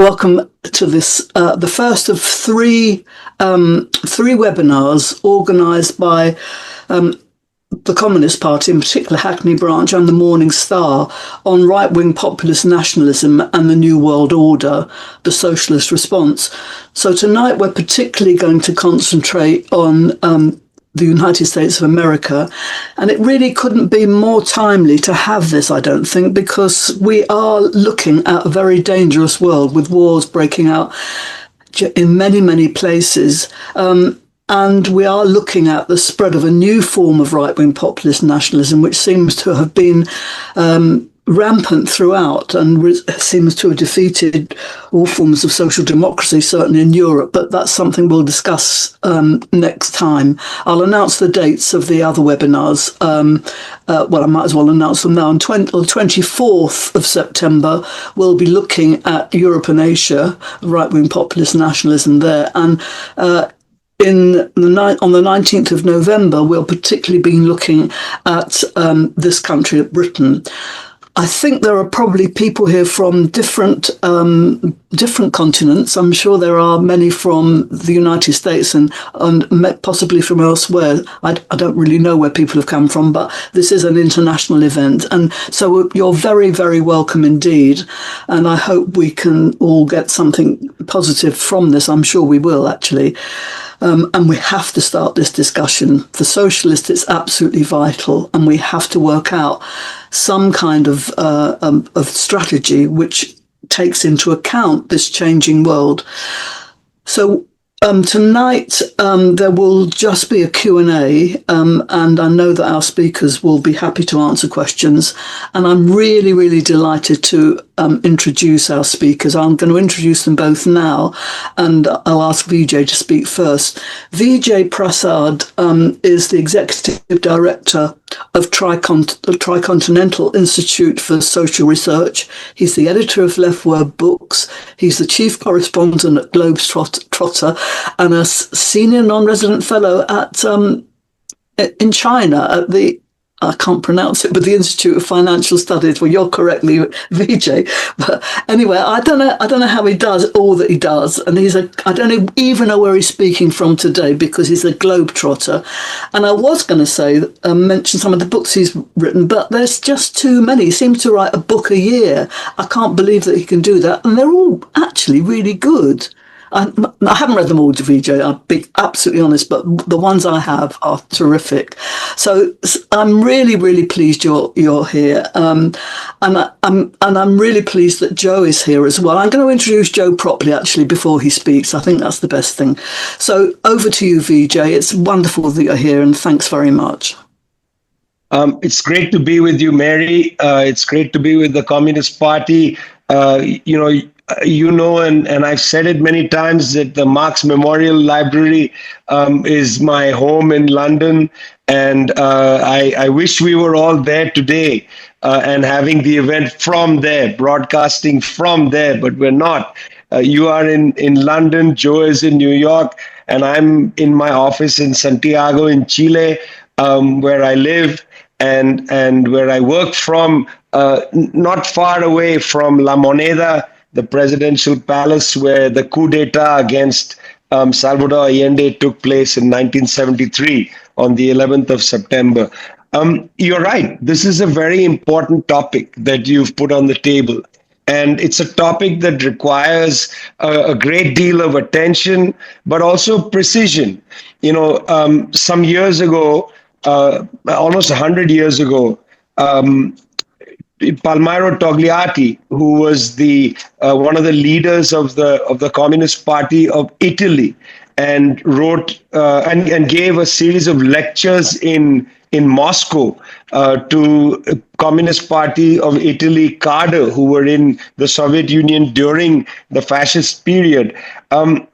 Welcome to this, the first of three webinars organised by the Communist Party, in particular Hackney branch, and the Morning Star on right-wing populist nationalism and the New World Order, the socialist response. So tonight we're particularly going to concentrate on the United States of America, and it really couldn't be more timely to have this, I don't think, because we are looking at a very dangerous world with wars breaking out in many, many places. And we are looking at the spread of a new form of right-wing populist nationalism, which seems to have been rampant throughout and seems to have defeated all forms of social democracy, certainly in Europe. But that's something we'll discuss next time. I'll announce the dates of the other webinars. Well, I might as well announce them now. On the 24th of September, we'll be looking at Europe and Asia, right-wing populist nationalism there. And on the 19th of November, we'll particularly be looking at this country, at Britain. I think there are probably people here from different continents. I'm sure there are many from the United States and possibly from elsewhere. I don't really know where people have come from, but this is an international event. And so you're very, very welcome indeed. And I hope we can all get something positive from this. I'm sure we will, actually. And we have to start this discussion. For socialists, it's absolutely vital, and we have to work out some kind of strategy which takes into account this changing world. So tonight there will just be a Q&A, and I know that our speakers will be happy to answer questions. And I'm really, really delighted to introduce our speakers. I'm going to introduce them both now, and I'll ask Vijay to speak first. Vijay Prashad is the Executive Director of the Tricontinental Institute for Social Research. He's the editor of Left Word Books. He's the chief correspondent at Globetrotter and a senior non-resident fellow at in China at the, I can't pronounce it, but the Institute of Financial Studies. Well, you're correctly Vijay. But anyway, I don't know how he does all that he does. And I don't even know where he's speaking from today, because he's a globetrotter. And I was going to say, mention some of the books he's written, but there's just too many. He seems to write a book a year. I can't believe that he can do that. And they're all actually really good. I haven't read them all, Vijay, I'll be absolutely honest, but the ones I have are terrific. So I'm really, really pleased you're here. And I'm really pleased that Joe is here as well. I'm going to introduce Joe properly, actually, before he speaks. I think that's the best thing. So over to you, Vijay. It's wonderful that you're here, and thanks very much. It's great to be with you, Mary. It's great to be with the Communist Party. And I've said it many times, that the Marx Memorial Library is my home in London. And I wish we were all there today and having the event from there, broadcasting from there, but we're not. You are in London, Joe is in New York, and I'm in my office in Santiago in Chile, where I live and where I work from, not far away from La Moneda, the presidential palace where the coup d'etat against Salvador Allende took place in 1973 on the 11th of September. You're right. This is a very important topic that you've put on the table. And it's a topic that requires a great deal of attention, but also precision. Some years ago, almost 100 years ago, Palmiro Togliatti, who was the one of the leaders of the Communist Party of Italy, and wrote and gave a series of lectures in Moscow to Communist Party of Italy cadre who were in the Soviet Union during the fascist period.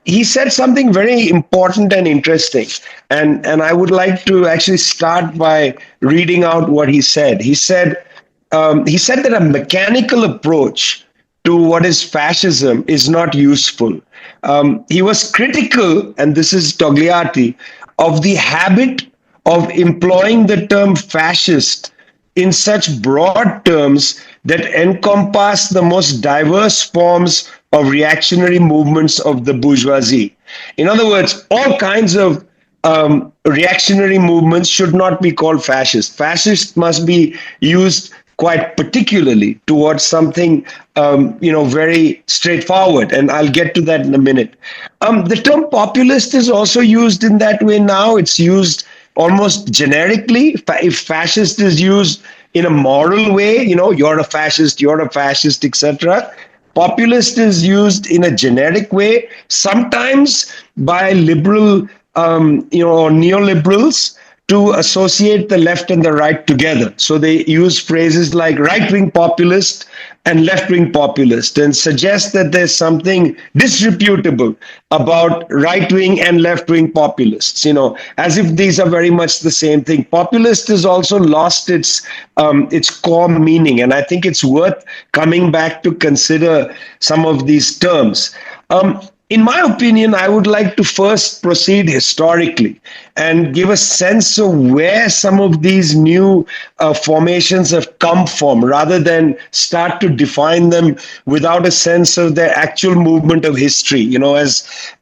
He said something very important and interesting, and I would like to actually start by reading out what he said. He said that a mechanical approach to what is fascism is not useful. He was critical, and this is Togliatti, of the habit of employing the term fascist in such broad terms that encompass the most diverse forms of reactionary movements of the bourgeoisie. In other words, all kinds of reactionary movements should not be called fascist. Fascist must be used quite particularly towards something, very straightforward. And I'll get to that in a minute. The term populist is also used in that way now. It's used almost generically. If fascist is used in a moral way, you're a fascist, etc. Populist is used in a generic way, sometimes by liberal, or neoliberals to associate the left and the right together. So they use phrases like right-wing populist and left-wing populist and suggest that there's something disreputable about right-wing and left-wing populists, as if these are very much the same thing. Populist has also lost its core meaning, and I think it's worth coming back to consider some of these terms. In my opinion, I would like to first proceed historically and give a sense of where some of these new formations have come from, rather than start to define them without a sense of their actual movement of history.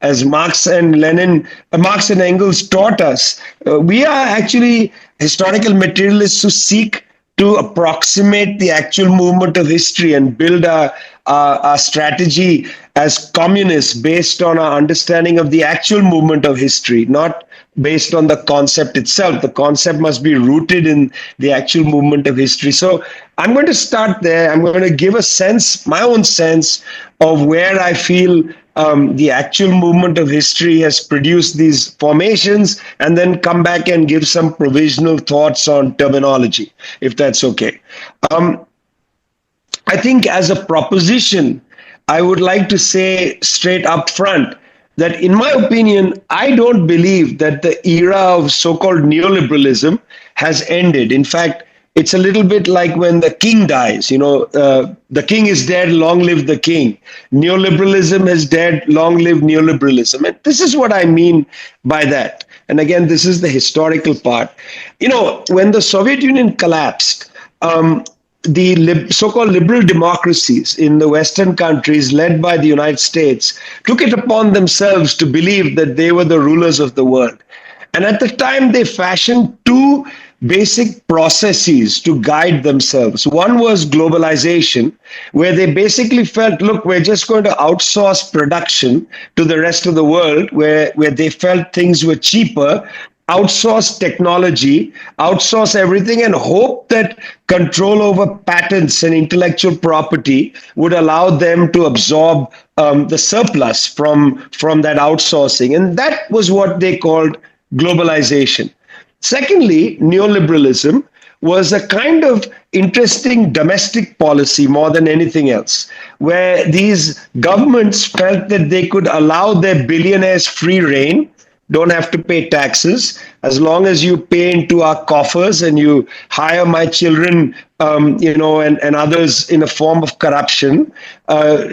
As Marx and Engels taught us, we are actually historical materialists who seek to approximate the actual movement of history and build our strategy as communists based on our understanding of the actual movement of history, not based on the concept itself. The concept must be rooted in the actual movement of history. So I'm going to start there. I'm going to give my own sense of where I feel the actual movement of history has produced these formations, and then come back and give some provisional thoughts on terminology, if that's okay. I think as a proposition, I would like to say straight up front that, in my opinion, I don't believe that the era of so-called neoliberalism has ended. In fact, it's a little bit like when the king dies. The king is dead, long live the king. Neoliberalism is dead, long live neoliberalism. And this is what I mean by that. And again, this is the historical part. When the Soviet Union collapsed, the so-called liberal democracies in the Western countries, led by the United States, took it upon themselves to believe that they were the rulers of the world. And at the time, they fashioned two basic processes to guide themselves. One was globalization, where they basically felt, look, we're just going to outsource production to the rest of the world, where they felt things were cheaper, outsource technology, outsource everything, and hope that control over patents and intellectual property would allow them to absorb the surplus from that outsourcing. And that was what they called globalization. Secondly, neoliberalism was a kind of interesting domestic policy more than anything else, where these governments felt that they could allow their billionaires free rein, don't have to pay taxes, as long as you pay into our coffers and you hire my children, and others in a form of corruption,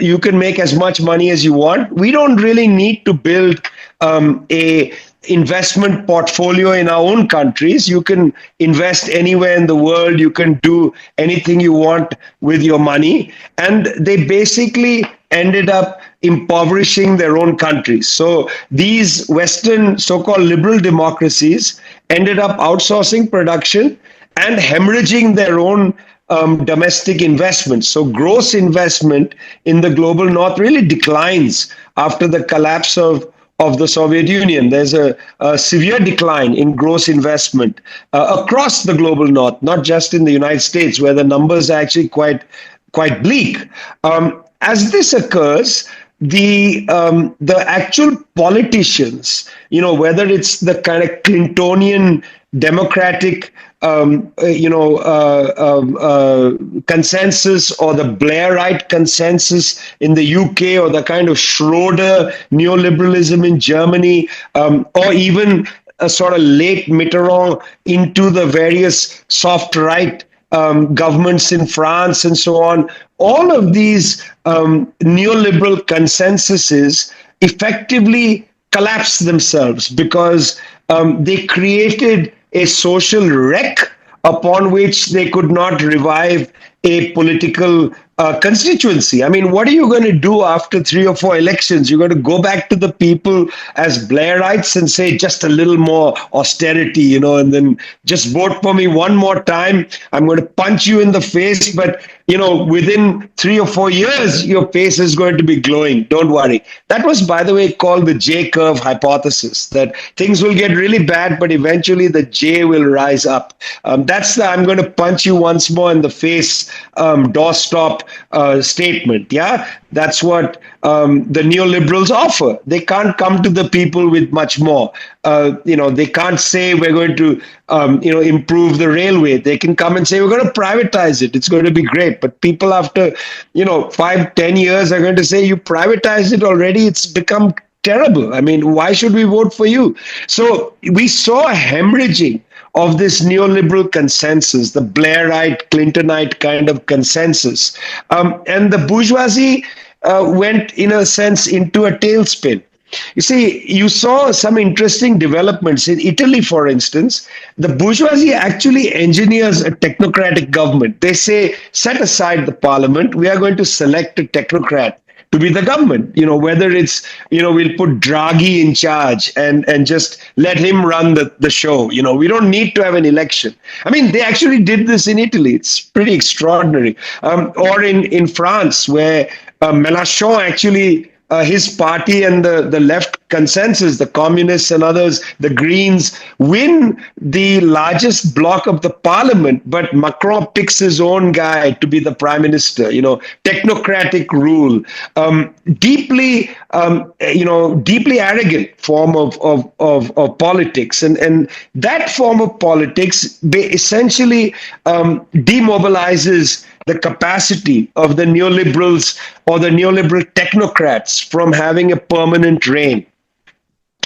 you can make as much money as you want. We don't really need to build a investment portfolio in our own countries. You can invest anywhere in the world. You can do anything you want with your money. And they basically ended up impoverishing their own countries. So these Western so-called liberal democracies ended up outsourcing production and hemorrhaging their own domestic investments. So gross investment in the global north really declines after the collapse of the Soviet Union. There's a severe decline in gross investment across the global north, not just in the United States, where the numbers are actually quite bleak. As this occurs, the actual politicians, whether it's the kind of Clintonian democratic consensus, or the Blairite consensus in the UK, or the kind of Schroeder neoliberalism in Germany, or even a sort of late Mitterrand into the various soft right governments in France and so on. All of these neoliberal consensuses effectively collapsed themselves because they created a social wreck upon which they could not revive a political constituency. I mean, what are you going to do after 3 or 4 elections? You're going to go back to the people as Blairites and say just a little more austerity, and then just vote for me one more time. I'm going to punch you in the face, but within 3 or 4 years, your face is going to be glowing. Don't worry. That was, by the way, called the J curve hypothesis, that things will get really bad, but eventually the J will rise up. That's the I'm going to punch you once more in the face doorstop statement. Yeah, that's what the neoliberals offer. They can't come to the people with much more. They can't say we're going to improve the railway. They can come and say we're going to privatize it. It's going to be great. But people after 5-10 years are going to say you privatized it already. It's become terrible. I mean, why should we vote for you? So we saw a hemorrhaging of this neoliberal consensus, the Blairite, Clintonite kind of consensus. And the bourgeoisie went, in a sense, into a tailspin. You see, you saw some interesting developments. In Italy, for instance, the bourgeoisie actually engineers a technocratic government. They say, set aside the parliament, we are going to select a technocrat to be the government, whether it's, we'll put Draghi in charge and just let him run the show. We don't need to have an election. I mean, they actually did this in Italy. It's pretty extraordinary. Or in France, where Mélenchon actually, his party and the left consensus, the communists and others, the Greens, win the largest block of the parliament, but Macron picks his own guy to be the prime minister. Technocratic rule, deeply arrogant form of politics, and that form of politics essentially demobilizes the capacity of the neoliberals or the neoliberal technocrats from having a permanent reign.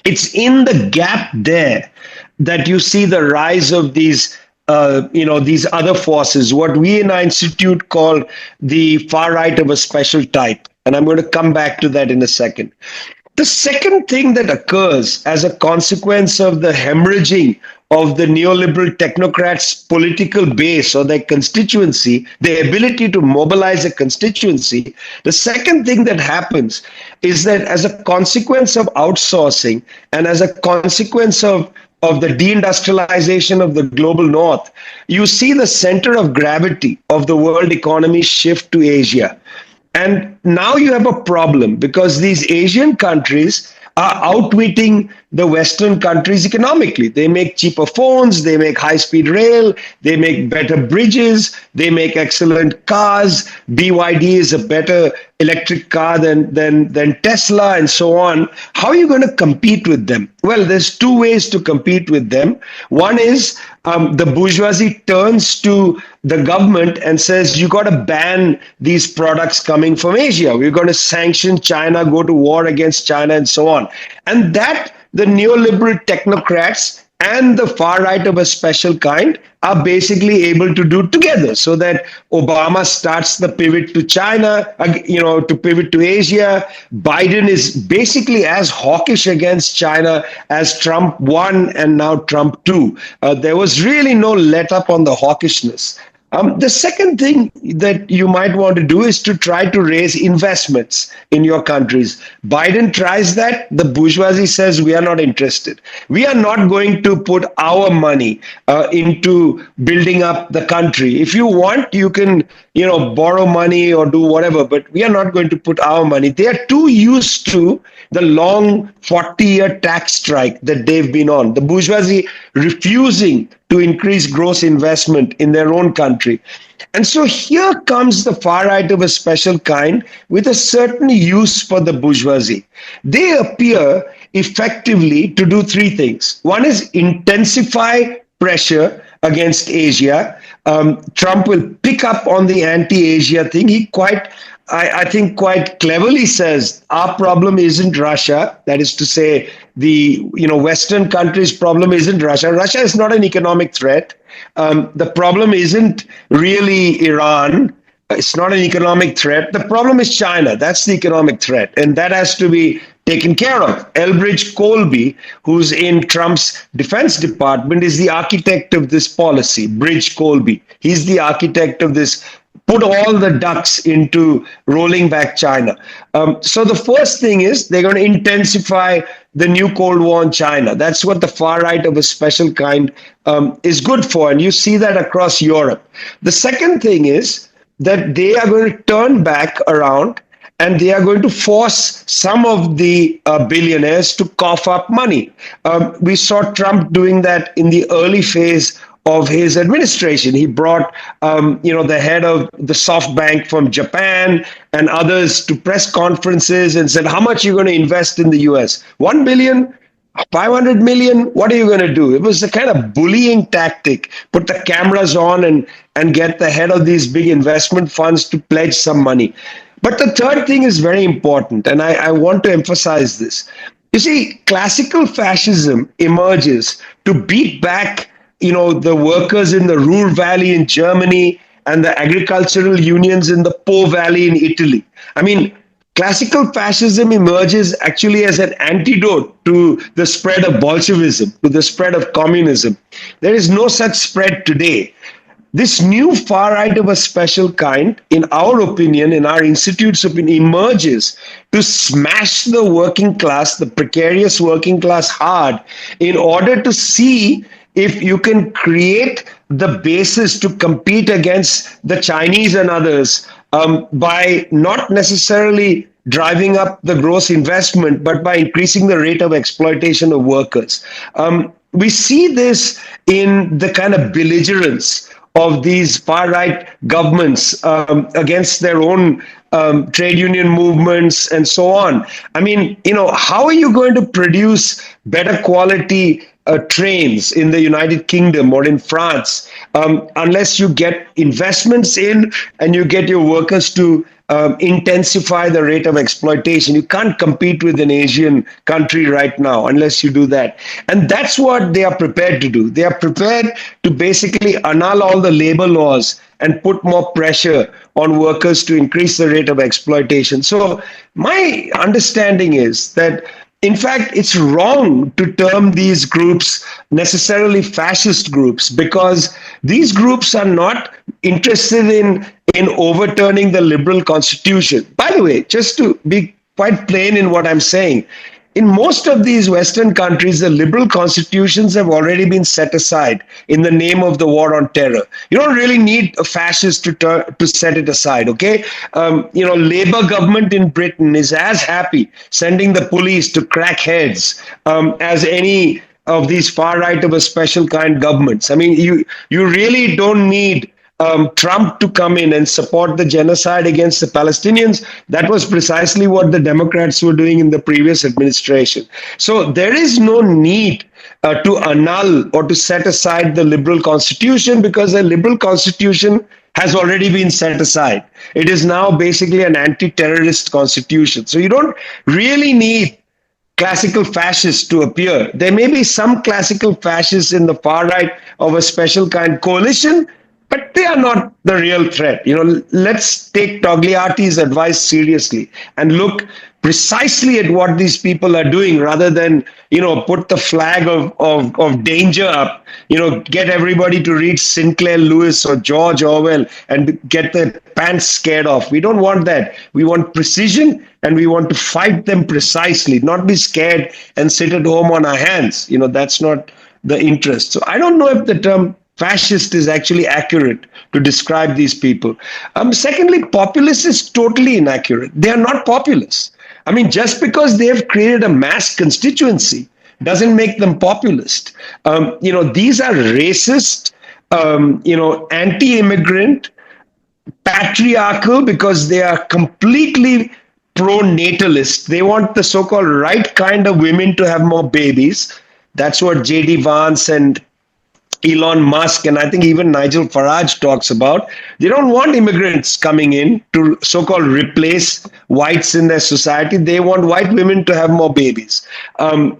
It's in the gap there that you see the rise of these other forces, what we in our institute call the far right of a special type. And I'm going to come back to that in a second. The second thing that occurs as a consequence of the hemorrhaging of the neoliberal technocrats' political base or their constituency, their ability to mobilize a constituency, the second thing that happens is that as a consequence of outsourcing and as a consequence of the deindustrialization of the global north, you see the center of gravity of the world economy shift to Asia. And now you have a problem because these Asian countries are outwitting the Western countries economically. They make cheaper phones, they make high-speed rail, they make better bridges, they make excellent cars. BYD is a better electric car than Tesla and so on. How are you going to compete with them? Well, there's two ways to compete with them. One is the bourgeoisie turns to the government and says, you got to ban these products coming from Asia. We're going to sanction China, go to war against China and so on. And that the neoliberal technocrats and the far right of a special kind are basically able to do together, so that Obama starts the pivot to China, to pivot to Asia. Biden is basically as hawkish against China as Trump 1 and now Trump 2. There was really no let up on the hawkishness. The second thing that you might want to do is to try to raise investments in your countries. Biden tries that. The bourgeoisie says, we are not interested. We are not going to put our money into building up the country. If you want, you can, borrow money or do whatever, but we are not going to put our money. They are too used to the long 40-year tax strike that they've been on. The bourgeoisie refusing to increase gross investment in their own country. And so here comes the far right of a special kind with a certain use for the bourgeoisie. They appear effectively to do three things. One is intensify pressure against Asia. Trump will pick up on the anti-Asia thing. He I think quite cleverly says our problem isn't Russia. That is to say, the Western countries' problem isn't Russia. Russia is not an economic threat. The problem isn't really Iran. It's not an economic threat. The problem is China. That's the economic threat. And that has to be taken care of. Elbridge Colby, who's in Trump's Defense Department, is the architect of this policy, Bridge Colby. He's the architect of this put all the ducks into rolling back China. So the first thing is they're going to intensify the new Cold War in China. That's what the far right of a special kind is good for. And you see that across Europe. The second thing is that they are going to turn back around and they are going to force some of the billionaires to cough up money. We saw Trump doing that in the early phase of his administration. He brought, the head of the SoftBank from Japan and others to press conferences and said, how much are you going to invest in the US? 1 billion? 500 million? What are you going to do? It was a kind of bullying tactic. Put the cameras on and get the head of these big investment funds to pledge some money. But the third thing is very important, and I want to emphasize this. You see, classical fascism emerges to beat back, the workers in the Ruhr Valley in Germany and the agricultural unions in the Po Valley in Italy. I mean, classical fascism emerges actually as an antidote to the spread of Bolshevism, to the spread of communism. There is no such spread today. This new far right of a special kind, in our opinion, in our institute's opinion, emerges to smash the working class, the precarious working class hard, in order to see if you can create the basis to compete against the Chinese and others by not necessarily driving up the gross investment, but by increasing the rate of exploitation of workers. We see this in the kind of belligerence of these far-right governments against their own trade union movements and so on. I mean, how are you going to produce better quality trains in the United Kingdom or in France unless you get investments in and you get your workers to intensify the rate of exploitation? You can't compete with an Asian country right now unless you do that. And that's what they are prepared to do. They are prepared to basically annul all the labor laws and put more pressure on workers to increase the rate of exploitation. So my understanding is that, in fact, it's wrong to term these groups necessarily fascist groups, because these groups are not interested in overturning the liberal constitution. By the way, just to be quite plain in what I'm saying, in most of these Western countries, the liberal constitutions have already been set aside in the name of the war on terror. You don't really need a fascist to set it aside, okay? Labour government in Britain is as happy sending the police to crack heads as any of these far right of a special kind governments. I mean, you really don't need Trump to come in and support the genocide against the Palestinians. That was precisely what the Democrats were doing in the previous administration. So there is no need to annul or to set aside the liberal constitution, because the liberal constitution has already been set aside. It is now basically an anti-terrorist constitution. So you don't really need classical fascists to appear. There may be some classical fascists in the far right of a special kind coalition, but they are not the real threat. Let's take Togliatti's advice seriously and look precisely at what these people are doing, rather than, put the flag of danger up, get everybody to read Sinclair Lewis or George Orwell and get their pants scared off. We don't want that. We want precision, and we want to fight them precisely, not be scared and sit at home on our hands. That's not the interest. So I don't know if the term fascist is actually accurate to describe these people. Secondly, populist is totally inaccurate. They are not populists. I mean, just because they have created a mass constituency doesn't make them populist. These are racist, anti-immigrant, patriarchal, because they are completely pro-natalist. They want the so-called right kind of women to have more babies. That's what J.D. Vance and Elon Musk, and I think even Nigel Farage talks about. They don't want immigrants coming in to so-called replace whites in their society. They want white women to have more babies. By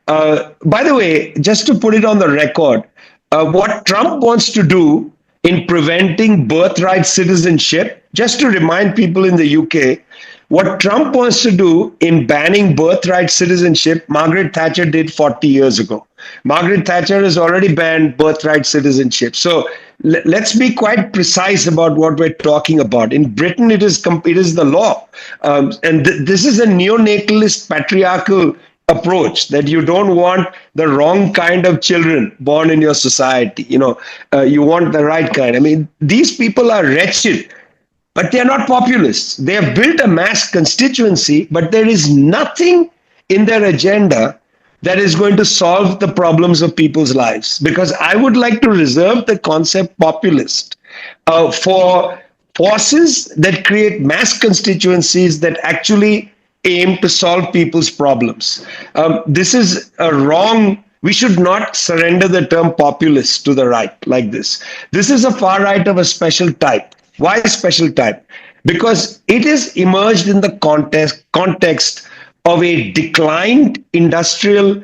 the way, just to put it on the record, what Trump wants to do in preventing birthright citizenship, just to remind people in the UK, what Trump wants to do in banning birthright citizenship, Margaret Thatcher did 40 years ago. Margaret Thatcher has already banned birthright citizenship. So let's be quite precise about what we're talking about. In Britain, it is the law, and this is a neonatalist patriarchal approach that you don't want the wrong kind of children born in your society. You want the right kind. I mean, these people are wretched, but they are not populists. They have built a mass constituency, but there is nothing in their agenda that is going to solve the problems of people's lives. Because I would like to reserve the concept populist for forces that create mass constituencies that actually aim to solve people's problems. This is a wrong. We should not surrender the term populist to the right like this. This is a far right of a special type. Why special type? Because it is emerged in the context of a declined industrial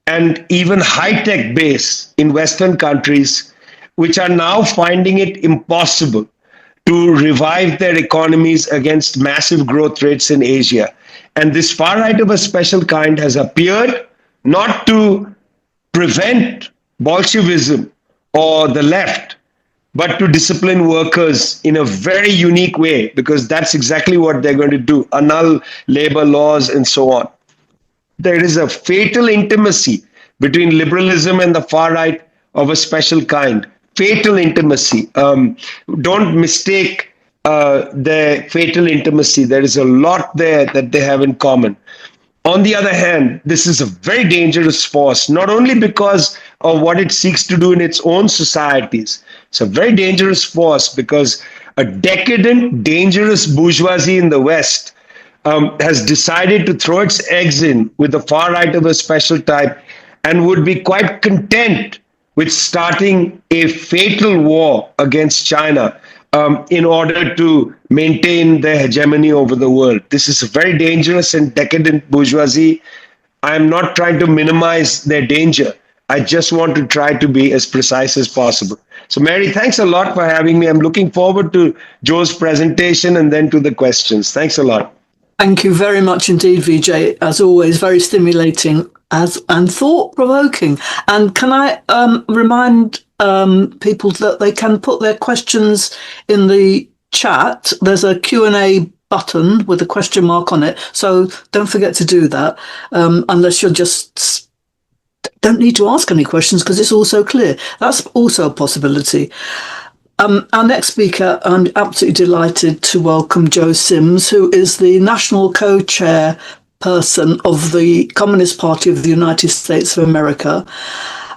and even high-tech base in Western countries, which are now finding it impossible to revive their economies against massive growth rates in Asia. And this far right of a special kind has appeared not to prevent Bolshevism or the left, but to discipline workers in a very unique way, because that's exactly what they're going to do, annul labor laws and so on. There is a fatal intimacy between liberalism and the far right of a special kind. Fatal intimacy. Don't mistake their fatal intimacy. There is a lot there that they have in common. On the other hand, this is a very dangerous force, not only because of what it seeks to do in its own societies. It's a very dangerous force because a decadent, dangerous bourgeoisie in the West has decided to throw its eggs in with the far right of a special type and would be quite content with starting a fatal war against China in order to maintain their hegemony over the world. This is a very dangerous and decadent bourgeoisie. I am not trying to minimize their danger. I just want to try to be as precise as possible. So, Mary, thanks a lot for having me. I'm looking forward to Joe's presentation and then to the questions. Thanks a lot. Thank you very much indeed, Vijay. As always, very stimulating and thought-provoking. And can I remind people that they can put their questions in the chat. There's a Q&A button with a question mark on it. So don't forget to do that, unless you're just don't need to ask any questions because it's all so clear. That's also a possibility. Our next speaker, I'm absolutely delighted to welcome Joe Sims, who is the national co-chair person of the Communist Party of the United States of America.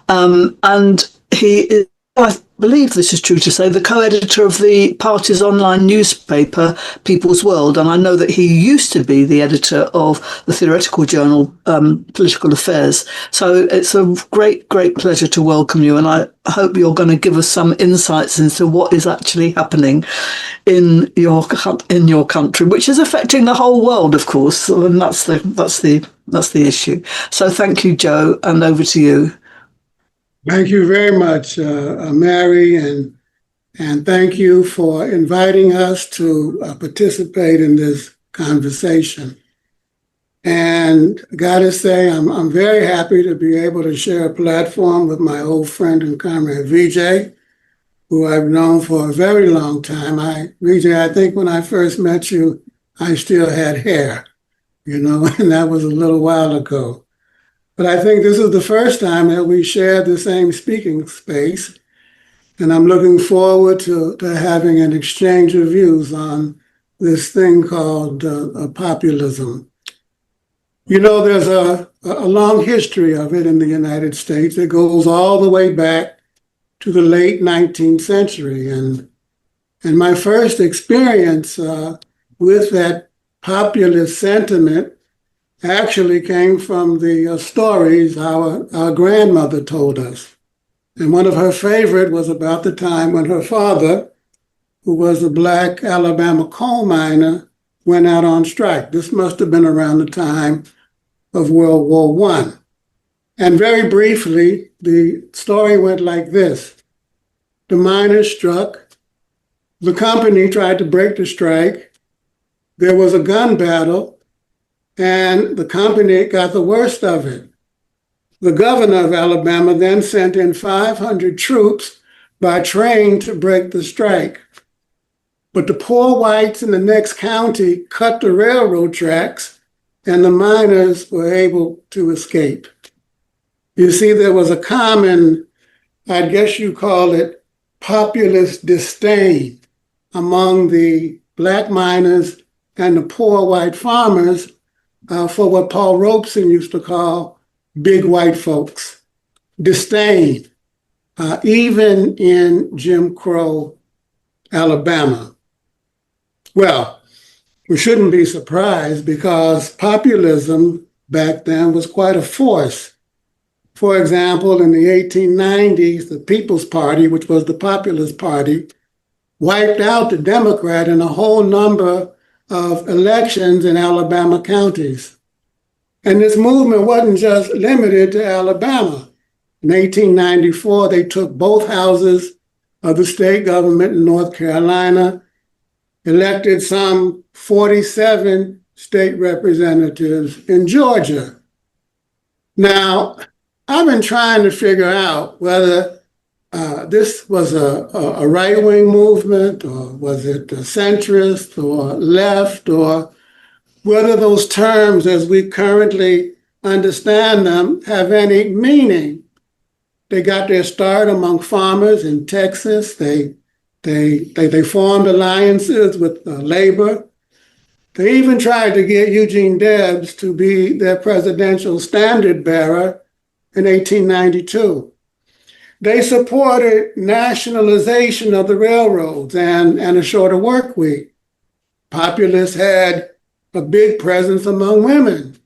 And he is, I believe this is true to say, the co-editor of the party's online newspaper, People's World. And I know that he used to be the editor of the theoretical journal, Political Affairs. So it's a great, great pleasure to welcome you. And I hope you're going to give us some insights into what is actually happening in your country, which is affecting the whole world, of course. And that's the issue. So thank you, Joe, and over to you. Thank you very much, Mary, and thank you for inviting us to participate in this conversation. And I got to say, I'm very happy to be able to share a platform with my old friend and comrade Vijay, who I've known for a very long time. Vijay, I think when I first met you, I still had hair, and that was a little while ago. But I think this is the first time that we shared the same speaking space, and I'm looking forward to having an exchange of views on this thing called populism. There's a long history of it in the United States. It goes all the way back to the late 19th century. And my first experience with that populist sentiment actually came from the stories our grandmother told us. And one of her favorite was about the time when her father, who was a Black Alabama coal miner, went out on strike. This must have been around the time of World War I. And very briefly, the story went like this. The miners struck. The company tried to break the strike. There was a gun battle, and the company got the worst of it. The governor of Alabama then sent in 500 troops by train to break the strike. But the poor whites in the next county cut the railroad tracks, and the miners were able to escape. You see, there was a common, I guess you call it, populist disdain among the Black miners and the poor white farmers for what Paul Robeson used to call big white folks. Disdain, even in Jim Crow, Alabama. Well, we shouldn't be surprised because populism back then was quite a force. For example, in the 1890s, the People's Party, which was the Populist Party, wiped out the Democrat in a whole number of elections in Alabama counties. And this movement wasn't just limited to Alabama. In 1894, they took both houses of the state government in North Carolina, elected some 47 state representatives in Georgia. Now, I've been trying to figure out whether this was a right-wing movement, or was it a centrist or left, or whether those terms as we currently understand them have any meaning. They got their start among farmers in Texas. They formed alliances with labor. They even tried to get Eugene Debs to be their presidential standard bearer in 1892. They supported nationalization of the railroads and a shorter work week. Populists had a big presence among women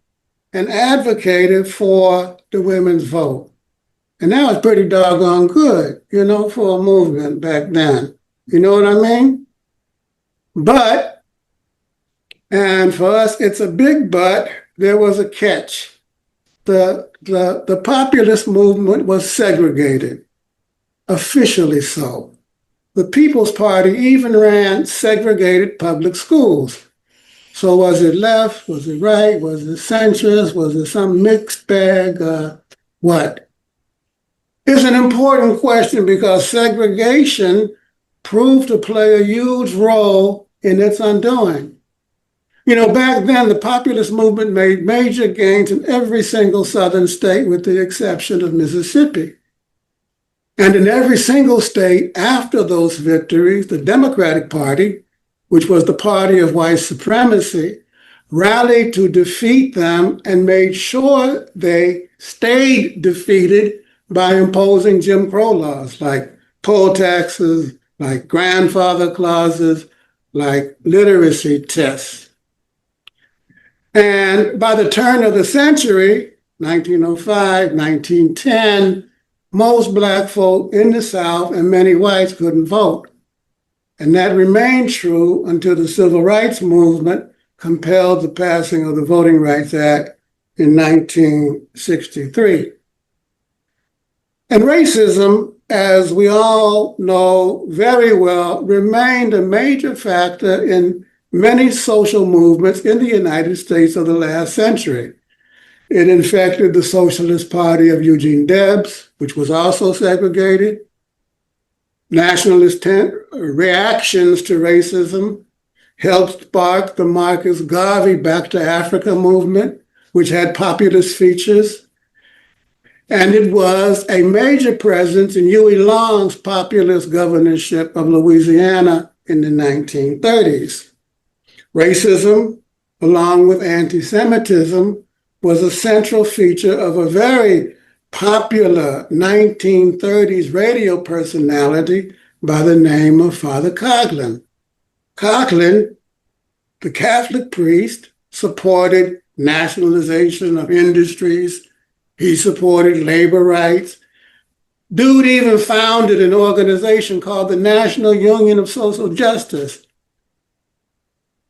and advocated for the women's vote. And that was pretty doggone good, for a movement back then. You know what I mean? But, and for us, it's a big but, there was a catch. The populist movement was segregated, officially so. The People's Party even ran segregated public schools. So was it left? Was it right? Was it centrist? Was it some mixed bag? What? It's an important question because segregation proved to play a huge role in its undoing. Back then, the populist movement made major gains in every single southern state with the exception of Mississippi. And in every single state after those victories, the Democratic Party, which was the party of white supremacy, rallied to defeat them and made sure they stayed defeated by imposing Jim Crow laws like poll taxes, like grandfather clauses, like literacy tests. And by the turn of the century, 1905, 1910, most Black folk in the South and many whites couldn't vote. And that remained true until the Civil Rights Movement compelled the passing of the Voting Rights Act in 1963. And racism, as we all know very well, remained a major factor in many social movements in the United States of the last century. It infected the Socialist Party of Eugene Debs, which was also segregated. Nationalist reactions to racism helped spark the Marcus Garvey Back to Africa movement, which had populist features. And it was a major presence in Huey Long's populist governorship of Louisiana in the 1930s. Racism, along with anti-Semitism, was a central feature of a very popular 1930s radio personality by the name of Father Coughlin. Coughlin, the Catholic priest, supported nationalization of industries. He supported labor rights. Dude even founded an organization called the National Union of Social Justice,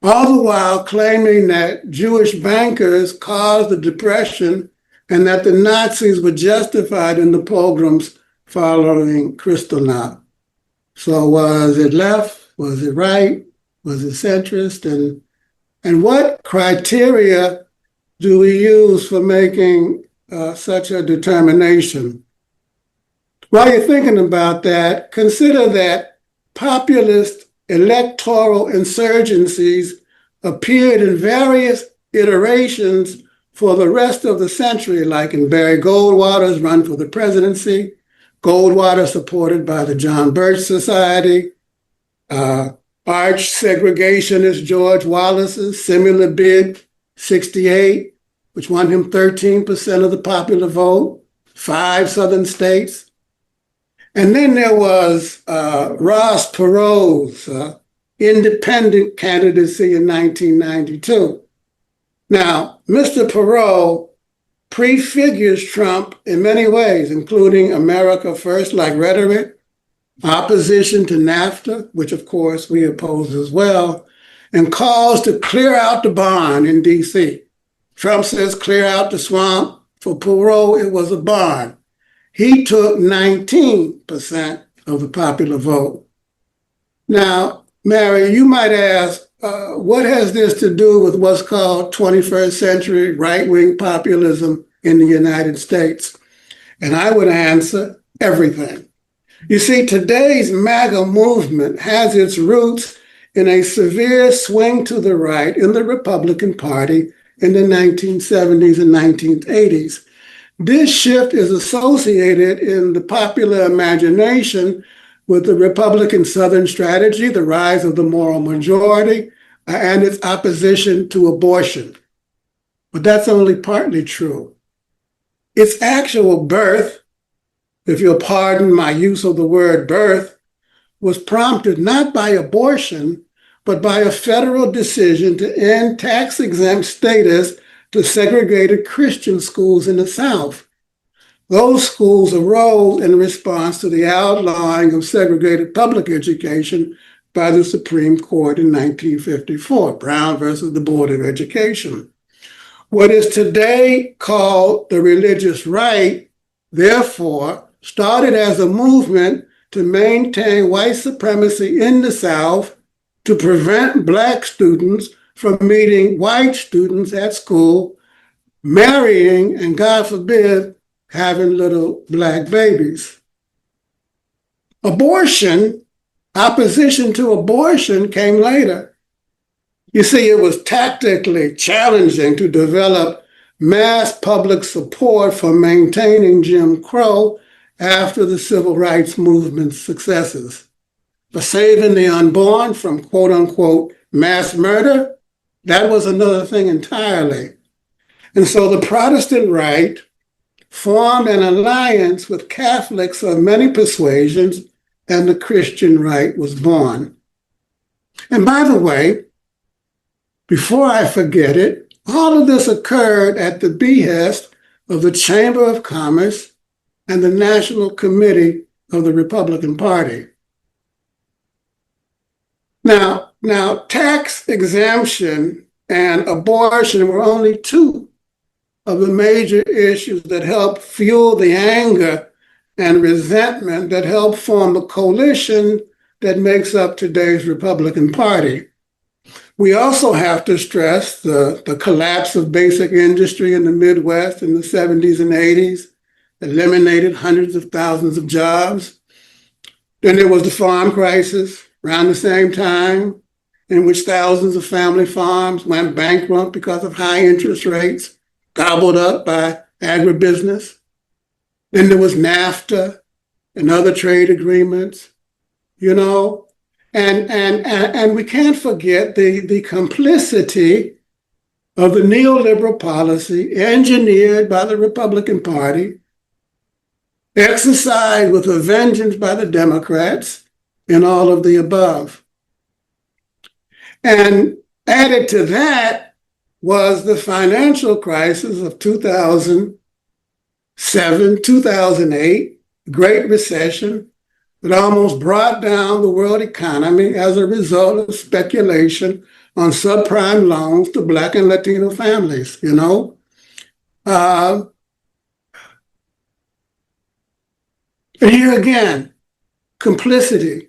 all the while claiming that Jewish bankers caused the Depression and that the Nazis were justified in the pogroms following Kristallnacht. So was it left? Was it right? Was it centrist? And what criteria do we use for making such a determination? While you're thinking about that, consider that populist electoral insurgencies appeared in various iterations for the rest of the century, like in Barry Goldwater's run for the presidency, Goldwater supported by the John Birch Society, arch segregationist George Wallace's similar bid, 68, which won him 13% of the popular vote, 5 southern states. And then there was Ross Perot's independent candidacy in 1992. Now, Mr. Perot prefigures Trump in many ways, including America First-like rhetoric, opposition to NAFTA, which of course we oppose as well, and calls to clear out the barn in DC. Trump says clear out the swamp. For Perot, it was a barn. He took 19% of the popular vote. Now, Mary, you might ask, what has this to do with what's called 21st century right-wing populism in the United States? And I would answer, everything. You see, today's MAGA movement has its roots in a severe swing to the right in the Republican Party in the 1970s and 1980s. This shift is associated in the popular imagination with the Republican Southern strategy, the rise of the moral majority, and its opposition to abortion. But that's only partly true. Its actual birth, if you'll pardon my use of the word birth, was prompted not by abortion, but by a federal decision to end tax-exempt status to segregated Christian schools in the South. Those schools arose in response to the outlawing of segregated public education by the Supreme Court in 1954, Brown versus the Board of Education. What is today called the religious right, therefore, started as a movement to maintain white supremacy in the South to prevent Black students from meeting white students at school, marrying, and God forbid, having little Black babies. Opposition to abortion came later. You see, it was tactically challenging to develop mass public support for maintaining Jim Crow after the civil rights movement's successes. For saving the unborn from quote unquote mass murder, that was another thing entirely. And so the Protestant right formed an alliance with Catholics of many persuasions, and the Christian right was born. And by the way, before I forget it, all of this occurred at the behest of the Chamber of Commerce and the National Committee of the Republican Party. Now, tax exemption and abortion were only two of the major issues that helped fuel the anger and resentment that helped form the coalition that makes up today's Republican Party. We also have to stress the collapse of basic industry in the Midwest in the 70s and 80s, eliminated hundreds of thousands of jobs. Then there was the farm crisis around the same time, in which thousands of family farms went bankrupt because of high interest rates, gobbled up by agribusiness. Then there was NAFTA and other trade agreements, and we can't forget the complicity of the neoliberal policy engineered by the Republican Party, exercised with a vengeance by the Democrats, and all of the above. And added to that was the financial crisis of 2007, 2008, Great Recession, that almost brought down the world economy as a result of speculation on subprime loans to Black and Latino families, And here again, complicity,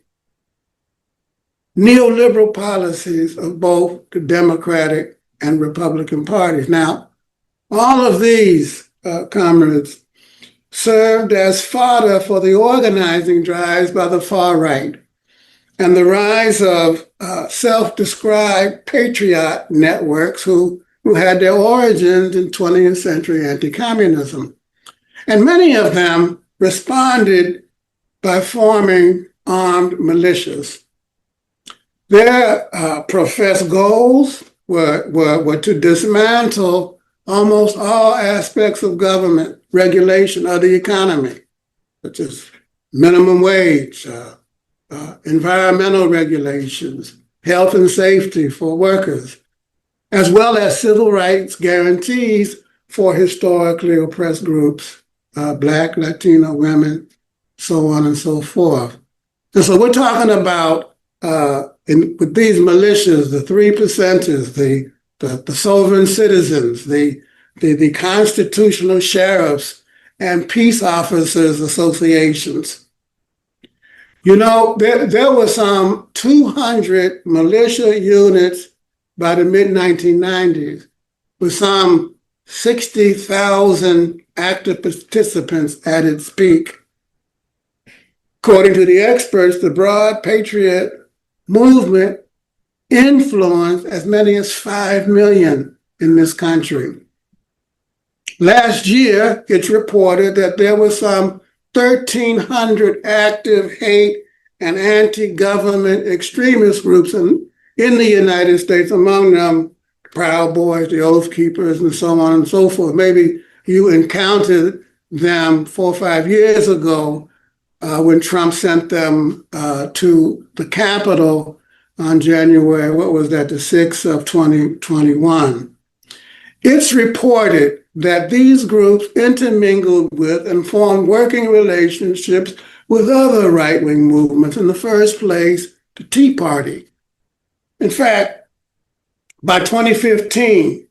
neoliberal policies of both the Democratic and Republican parties. Now, all of these comrades, served as fodder for the organizing drives by the far right and the rise of self-described patriot networks who had their origins in 20th century anti-communism. And many of them responded by forming armed militias. Their professed goals were to dismantle almost all aspects of government regulation of the economy, such as minimum wage, environmental regulations, health and safety for workers, as well as civil rights guarantees for historically oppressed groups, Black, Latino women, so on and so forth. And so we're talking about, with these militias, the 3%ers, the sovereign citizens, the constitutional sheriffs, and peace officers associations. You know, there were some 200 militia units by the mid-1990s, with some 60,000 active participants at its peak. According to the experts, the broad patriot movement influenced as many as 5 million in this country. Last year, it's reported that there were some 1,300 active hate and anti-government extremist groups in the United States, among them Proud Boys, the Oath Keepers, and so on and so forth. Maybe you encountered them 4 or 5 years ago when Trump sent them to the Capitol on January, the 6th of 2021. It's reported that these groups intermingled with and formed working relationships with other right-wing movements, in the first place, the Tea Party. In fact, by 2015,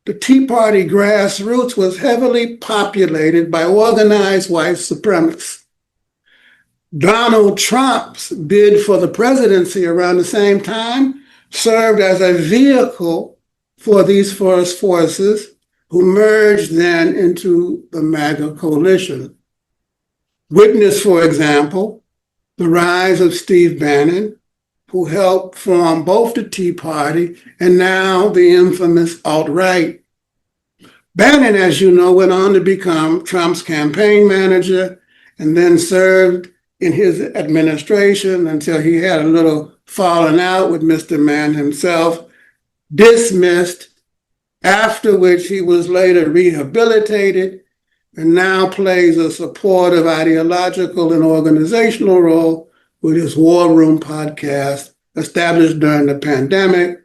the Tea Party grassroots was heavily populated by organized white supremacists. Donald Trump's bid for the presidency around the same time served as a vehicle for these first forces, who merged then into the MAGA coalition. Witness, for example, the rise of Steve Bannon, who helped form both the Tea Party and now the infamous alt-right. Bannon, as you know, went on to become Trump's campaign manager and then served in his administration until he had a little falling out with Mr. Mann himself, dismissed, after which he was later rehabilitated and now plays a supportive ideological and organizational role with his War Room podcast, established during the pandemic,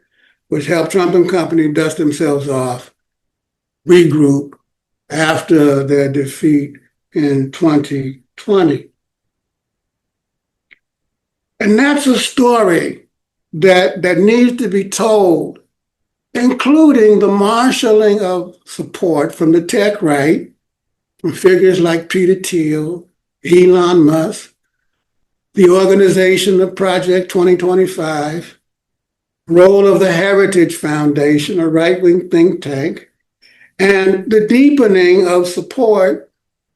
which helped Trump and company dust themselves off, regroup after their defeat in 2020. And that's a story that needs to be told, including the marshaling of support from the tech right, from figures like Peter Thiel, Elon Musk, the organization of Project 2025, role of the Heritage Foundation, a right-wing think tank, and the deepening of support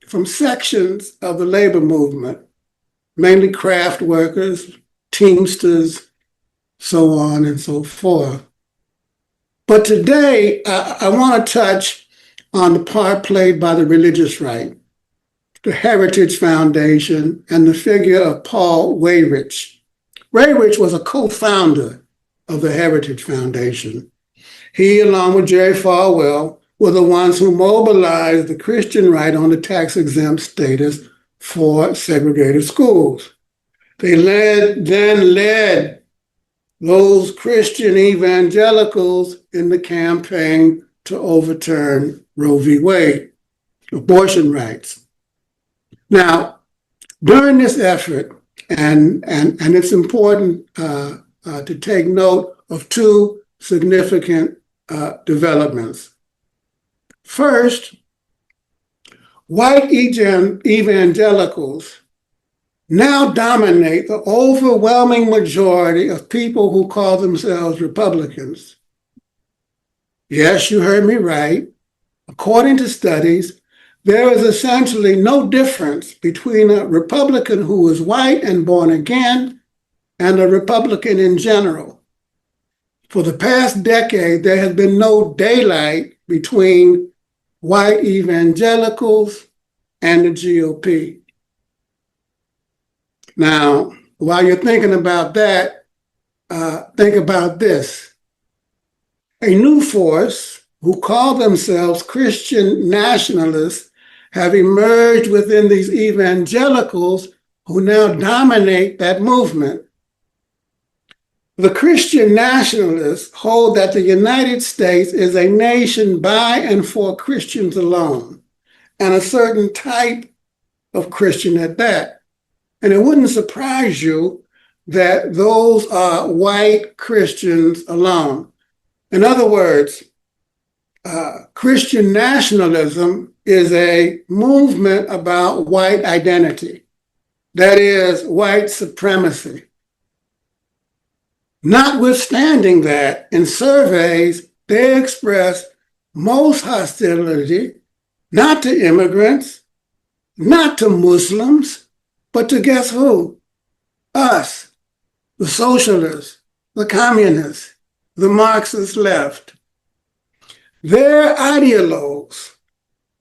from sections of the labor movement, mainly craft workers, Teamsters, so on and so forth. But today, I want to touch on the part played by the religious right, the Heritage Foundation, and the figure of Paul Weyrich. Weyrich was a co-founder of the Heritage Foundation. He, along with Jerry Falwell, were the ones who mobilized the Christian right on the tax-exempt status for segregated schools. They then led those Christian evangelicals in the campaign to overturn Roe v. Wade, abortion rights. Now, during this effort, and it's important to take note of two significant developments. First, white evangelicals now dominate the overwhelming majority of people who call themselves Republicans. Yes, you heard me right. According to studies, there is essentially no difference between a Republican who is white and born again and a Republican in general. For the past decade, there has been no daylight between white evangelicals and the GOP. Now, while you're thinking about that, think about this. A new force who call themselves Christian nationalists have emerged within these evangelicals who now dominate that movement. The Christian nationalists hold that the United States is a nation by and for Christians alone, and a certain type of Christian at that. And it wouldn't surprise you that those are white Christians alone. In other words, Christian nationalism is a movement about white identity, that is, white supremacy. Notwithstanding that, in surveys, they express most hostility not to immigrants, not to Muslims, but to guess who? Us, the socialists, the communists, the Marxist left. Their ideologues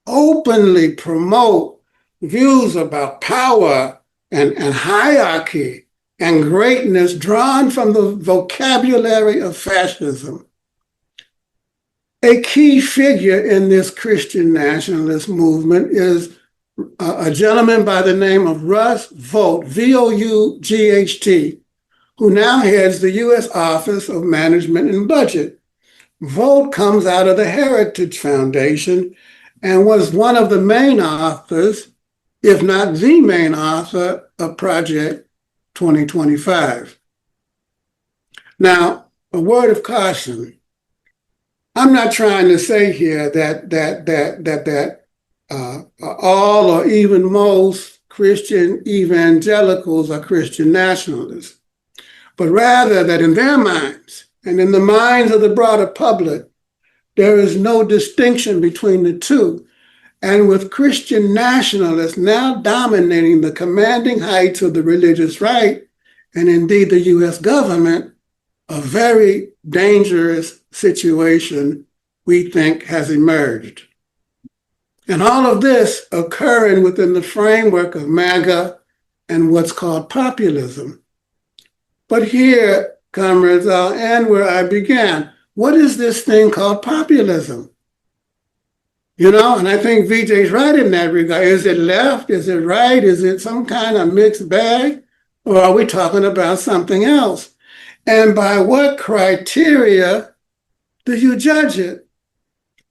openly promote views about power and hierarchy and greatness drawn from the vocabulary of fascism. A key figure in this Christian nationalist movement is a gentleman by the name of Russ Vought, Vought, who now heads the U.S. Office of Management and Budget. Vought comes out of the Heritage Foundation and was one of the main authors, if not the main author, of Project 2025. Now, a word of caution. I'm not trying to say here that all or even most Christian evangelicals are Christian nationalists, but rather that in their minds and in the minds of the broader public, there is no distinction between the two. And with Christian nationalists now dominating the commanding heights of the religious right, and indeed the US government, a very dangerous situation, we think, has emerged. And all of this occurring within the framework of MAGA and what's called populism. But here, comrades, I'll end where I began. What is this thing called populism? You know, and I think Vijay's right in that regard. Is it left? Is it right? Is it some kind of mixed bag? Or are we talking about something else? And by what criteria do you judge it?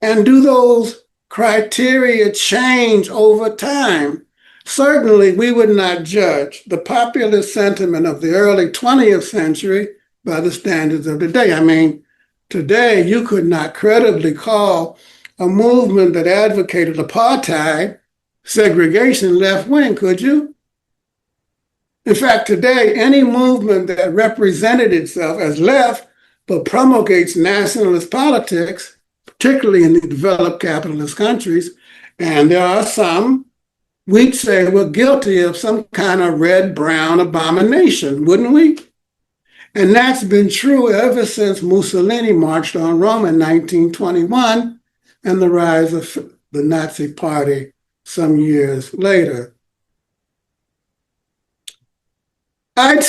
And do those criteria change over time? Certainly, we would not judge the populist sentiment of the early 20th century by the standards of today. I mean, today, you could not credibly call a movement that advocated apartheid segregation left wing, could you? In fact, today, any movement that represented itself as left but promulgates nationalist politics, particularly in the developed capitalist countries, and there are some, we'd say we're guilty of some kind of red-brown abomination, wouldn't we? And that's been true ever since Mussolini marched on Rome in 1921 and the rise of the Nazi Party some years later. We'd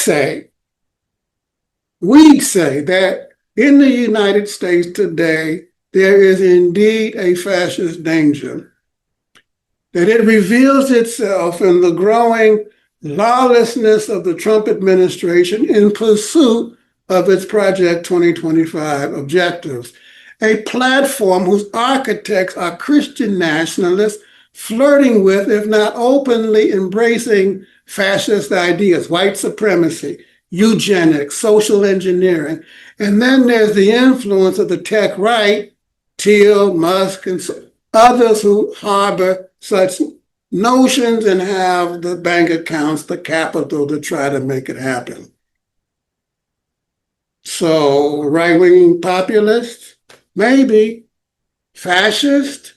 say that in the United States today, there is indeed a fascist danger, that it reveals itself in the growing lawlessness of the Trump administration in pursuit of its Project 2025 objectives, a platform whose architects are Christian nationalists flirting with, if not openly embracing, fascist ideas, white supremacy, eugenics, social engineering. And then there's the influence of the tech right, Thiel, Musk, and others who harbor such notions and have the bank accounts, the capital to try to make it happen. So right-wing populists, maybe. Fascist,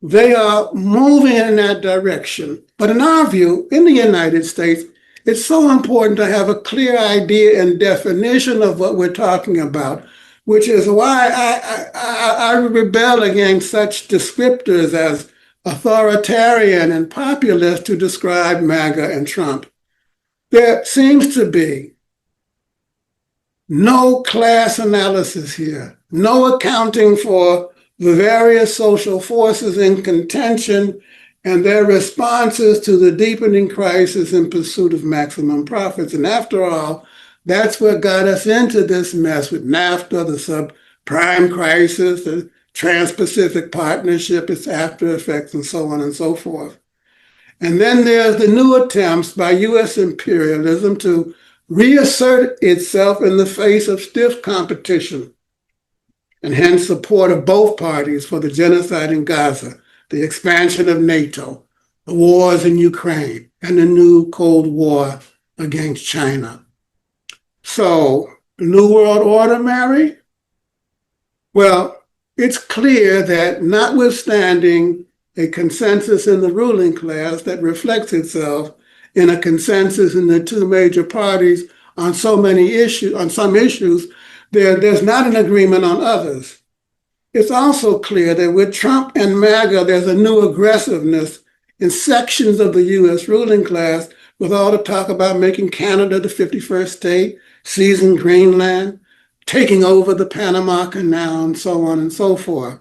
they are moving in that direction. But in our view, in the United States, it's so important to have a clear idea and definition of what we're talking about, which is why I rebel against such descriptors as authoritarian and populist to describe MAGA and Trump. There seems to be no class analysis here, no accounting for the various social forces in contention and their responses to the deepening crisis in pursuit of maximum profits. And after all, that's what got us into this mess with NAFTA, the subprime crisis, the Trans-Pacific Partnership, its after effects, and so on and so forth. And then there's the new attempts by U.S. imperialism to reassert itself in the face of stiff competition, and hence support of both parties for the genocide in Gaza, the expansion of NATO, the wars in Ukraine, and the new Cold War against China. So, the New World Order, Mary? Well, it's clear that notwithstanding a consensus in the ruling class that reflects itself in a consensus in the two major parties on some issues, there's not an agreement on others. It's also clear that with Trump and MAGA, there's a new aggressiveness in sections of the US ruling class with all the talk about making Canada the 51st state, seizing Greenland, taking over the Panama Canal, and so on and so forth.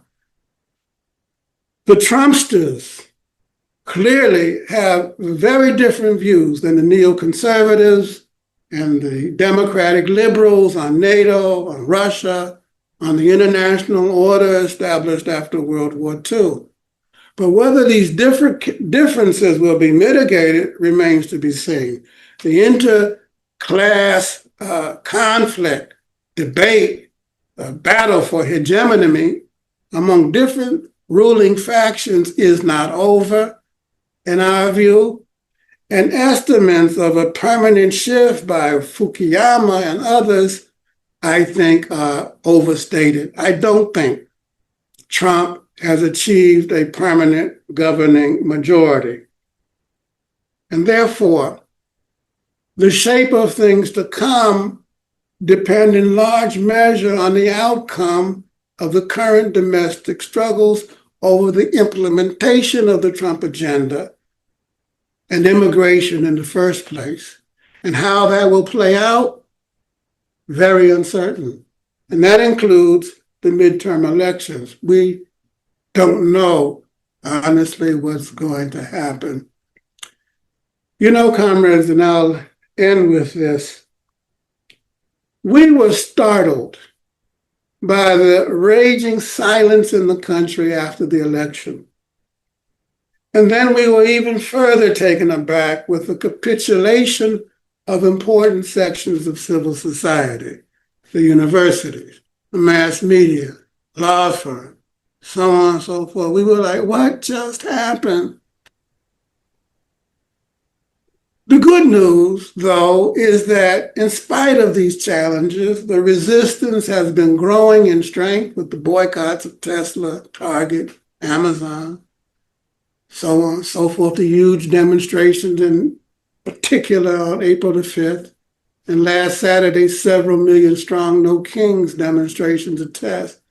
The Trumpsters clearly have very different views than the neoconservatives and the democratic liberals on NATO, on Russia, on the international order established after World War II. But whether these differences will be mitigated remains to be seen. The inter-class conflict, debate, battle for hegemony among different ruling factions is not over, in our view, and estimates of a permanent shift by Fukuyama and others, I think, are overstated. I don't think Trump has achieved a permanent governing majority. And therefore, the shape of things to come depend in large measure on the outcome of the current domestic struggles over the implementation of the Trump agenda and immigration in the first place. And how that will play out, very uncertain. And that includes the midterm elections. We don't know, honestly, what's going to happen. You know, comrades, and I'll end with this. We were startled by the raging silence in the country after the election. And then we were even further taken aback with the capitulation of important sections of civil society, the universities, the mass media, law firms, so on and so forth. We were like, what just happened? The good news, though, is that in spite of these challenges, the resistance has been growing in strength with the boycotts of Tesla, Target, Amazon, so on and so forth, the huge demonstrations in particular on April the 5th, and last Saturday, several million strong No Kings demonstrations attest.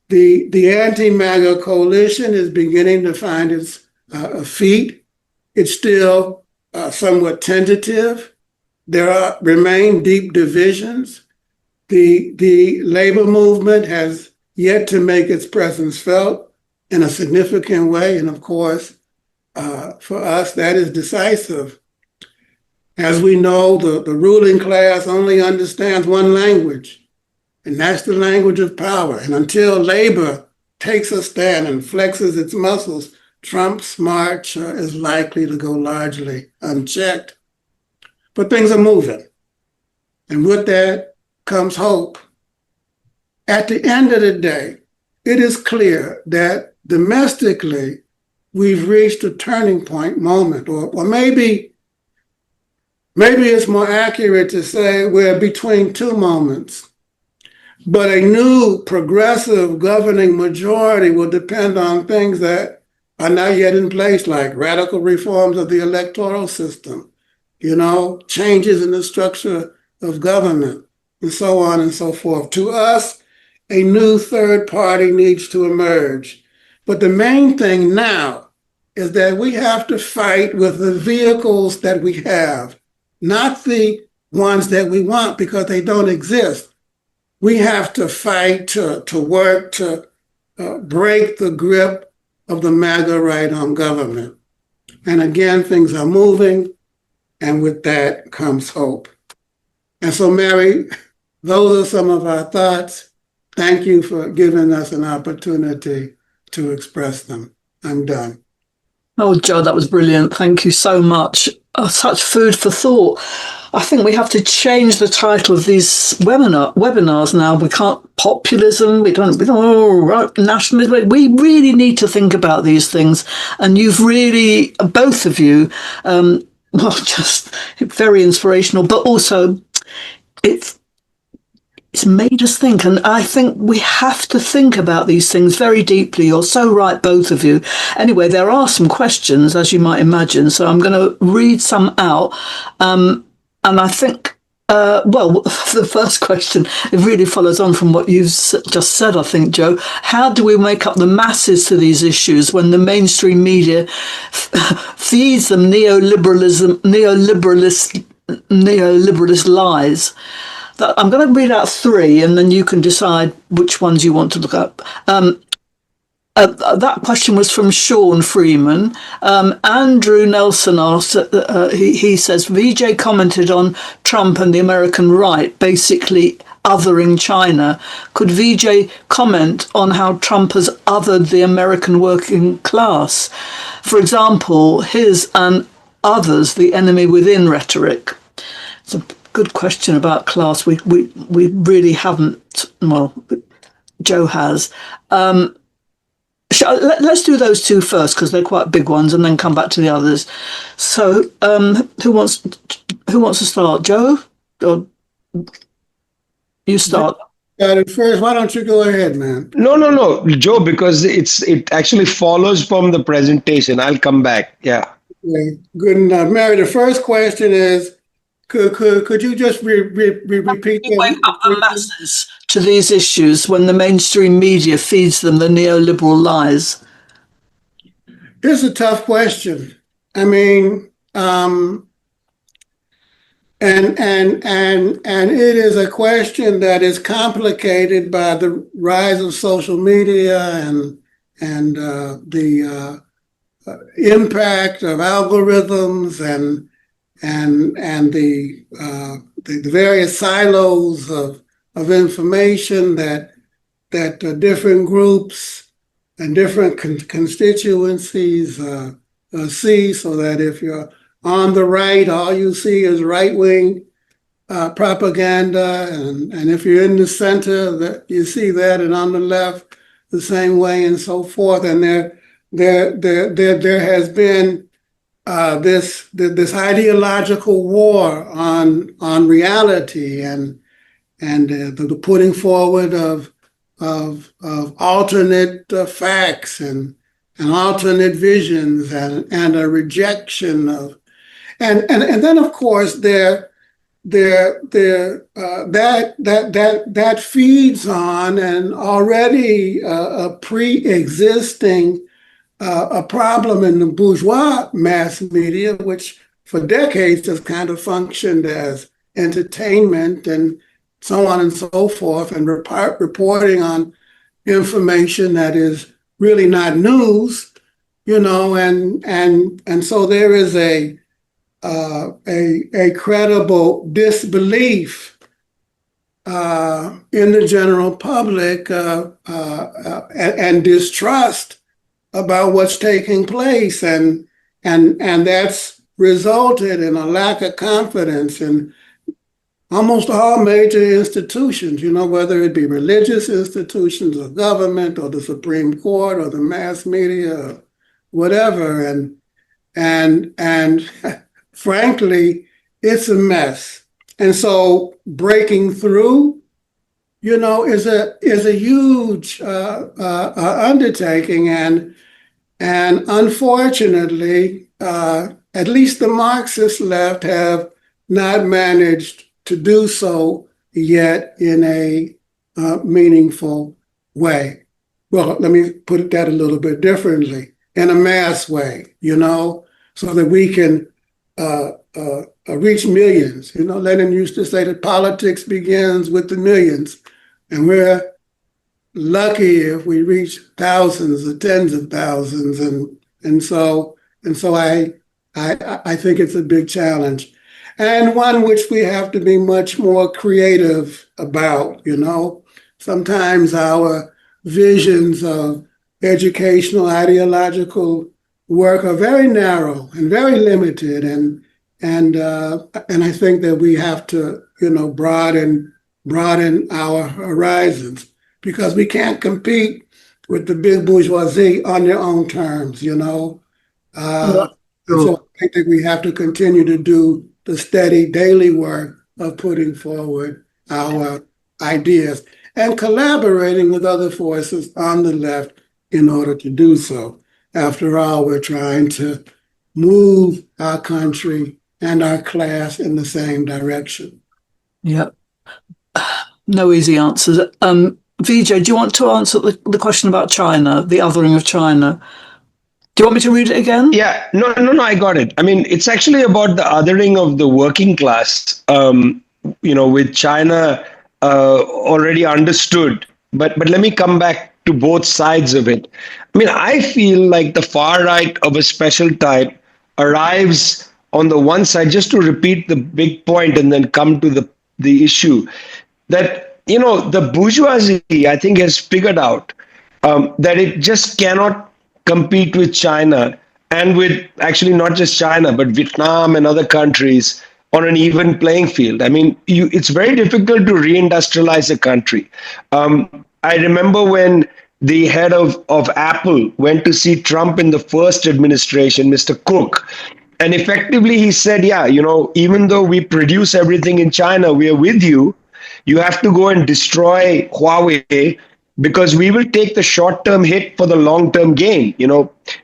The anti-MAGA coalition is beginning to find its feet. It's still somewhat tentative. There remain deep divisions. The labor movement has yet to make its presence felt in a significant way. And of course, for us, that is decisive. As we know, the ruling class only understands one language, and that's the language of power. And until labor takes a stand and flexes its muscles, Trump's march is likely to go largely unchecked. But things are moving. And with that comes hope. At the end of the day, it is clear that domestically, we've reached a turning point moment, or maybe it's more accurate to say we're between two moments. But a new progressive governing majority will depend on things that are not yet in place, like radical reforms of the electoral system, changes in the structure of government, and so on and so forth. To us, a new third party needs to emerge. But the main thing now is that we have to fight with the vehicles that we have, not the ones that we want because they don't exist. We have to fight to work to break the grip of the MAGA right on government. And again, things are moving, and with that comes hope. And so, Mary, those are some of our thoughts. Thank you for giving us an opportunity to express them. I'm done. Oh, Joe, that was brilliant. Thank you so much. Oh, such food for thought. I think we have to change the title of these webinars now. We can't populism. We don't nationalism. We really need to think about these things. And you've really, both of you, just very inspirational. But also, it's made us think, and I think we have to think about these things very deeply. You're so right, both of you. Anyway, there are some questions, as you might imagine, so I'm going to read some out. And I think, the first question, it really follows on from what you've just said, I think, Joe. How do we make up the masses to these issues when the mainstream media feeds them neoliberalist lies? I'm going to read out three, and then you can decide which ones you want to look up. That question was from Sean Freeman. Andrew Nelson asked, he says, Vijay commented on Trump and the American right, basically othering China. Could Vijay comment on how Trump has othered the American working class? For example, his and others, the enemy within rhetoric. It's a good question about class. We really haven't. Well, Joe has. Let's do those two first because they're quite big ones, and then come back to the others. So, who wants to start? Joe, or you start? Got it first. Why don't you go ahead, man? No, Joe, because it actually follows from the presentation. I'll come back. Yeah. Okay. Good enough, Mary. The first question is. Could you just repeat wake up the masses to these issues when the mainstream media feeds them the neoliberal lies? It's a tough question. I mean, and it is a question that is complicated by the rise of social media and the impact of algorithms and the various silos of information that different groups and different constituencies see, so that if you're on the right, all you see is right-wing propaganda, and if you're in the center, that you see that, and on the left, the same way, and so forth. And there has been this ideological war on reality and the putting forward of alternate facts and alternate visions and a rejection of and then of course that feeds on an already a pre-existing a problem in the bourgeois mass media, which for decades has kind of functioned as entertainment and so on and so forth, and reporting on information that is really not news, and so there is a credible disbelief in the general public and distrust about what's taking place, and that's resulted in a lack of confidence in almost all major institutions, whether it be religious institutions or government or the Supreme Court or the mass media or whatever, and frankly, it's a mess. And so breaking through, is a huge undertaking, and And unfortunately, at least the Marxist left have not managed to do so yet in a meaningful way. Well, let me put that a little bit differently, in a mass way, so that we can reach millions. Lenin used to say that politics begins with the millions, and we're lucky if we reach thousands or tens of thousands, and so I think it's a big challenge, and one which we have to be much more creative about. Sometimes our visions of educational, ideological work are very narrow and very limited, and I think that we have to broaden our horizons, because we can't compete with the big bourgeoisie on their own terms. So I think that we have to continue to do the steady daily work of putting forward our ideas and collaborating with other forces on the left in order to do so. After all, we're trying to move our country and our class in the same direction. Yeah. No easy answers. Vijay, do you want to answer the question about China, the othering of China? Do you want me to read it again? Yeah, no, I got it. I mean, it's actually about the othering of the working class, with China already understood. But let me come back to both sides of it. I mean, I feel like the far right of a special type arrives on the one side, just to repeat the big point and then come to the issue, that the bourgeoisie, I think, has figured out that it just cannot compete with China, and with actually not just China, but Vietnam and other countries on an even playing field. I mean, it's very difficult to reindustrialize a country. I remember when the head of Apple went to see Trump in the first administration, Mr. Cook, and effectively he said, yeah, even though we produce everything in China, we are with you. You have to go and destroy Huawei, because we will take the short-term hit for the long-term gain.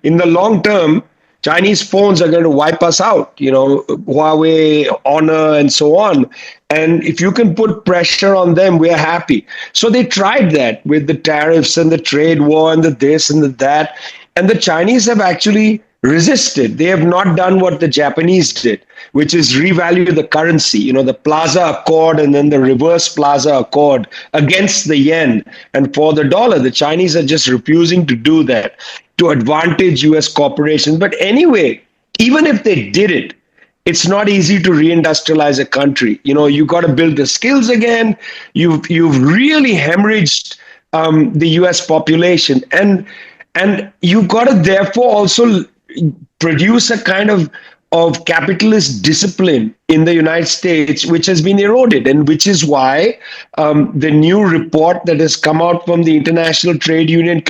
In the long term, Chinese phones are going to wipe us out, Huawei, Honor, and so on. And if you can put pressure on them, we are happy. So they tried that with the tariffs and the trade war and the this and the that. And the Chinese have actually resisted. They have not done what the Japanese did, which is revalue the currency, the Plaza Accord and then the reverse Plaza Accord against the yen and for the dollar. The Chinese are just refusing to do that to advantage US corporations. But anyway, even if they did it, it's not easy to reindustrialize a country. You got to build the skills again. You've really hemorrhaged the US population. And you've got to therefore also produce a kind of capitalist discipline in the United States, which has been eroded, and which is why the new report that has come out from the International Trade Union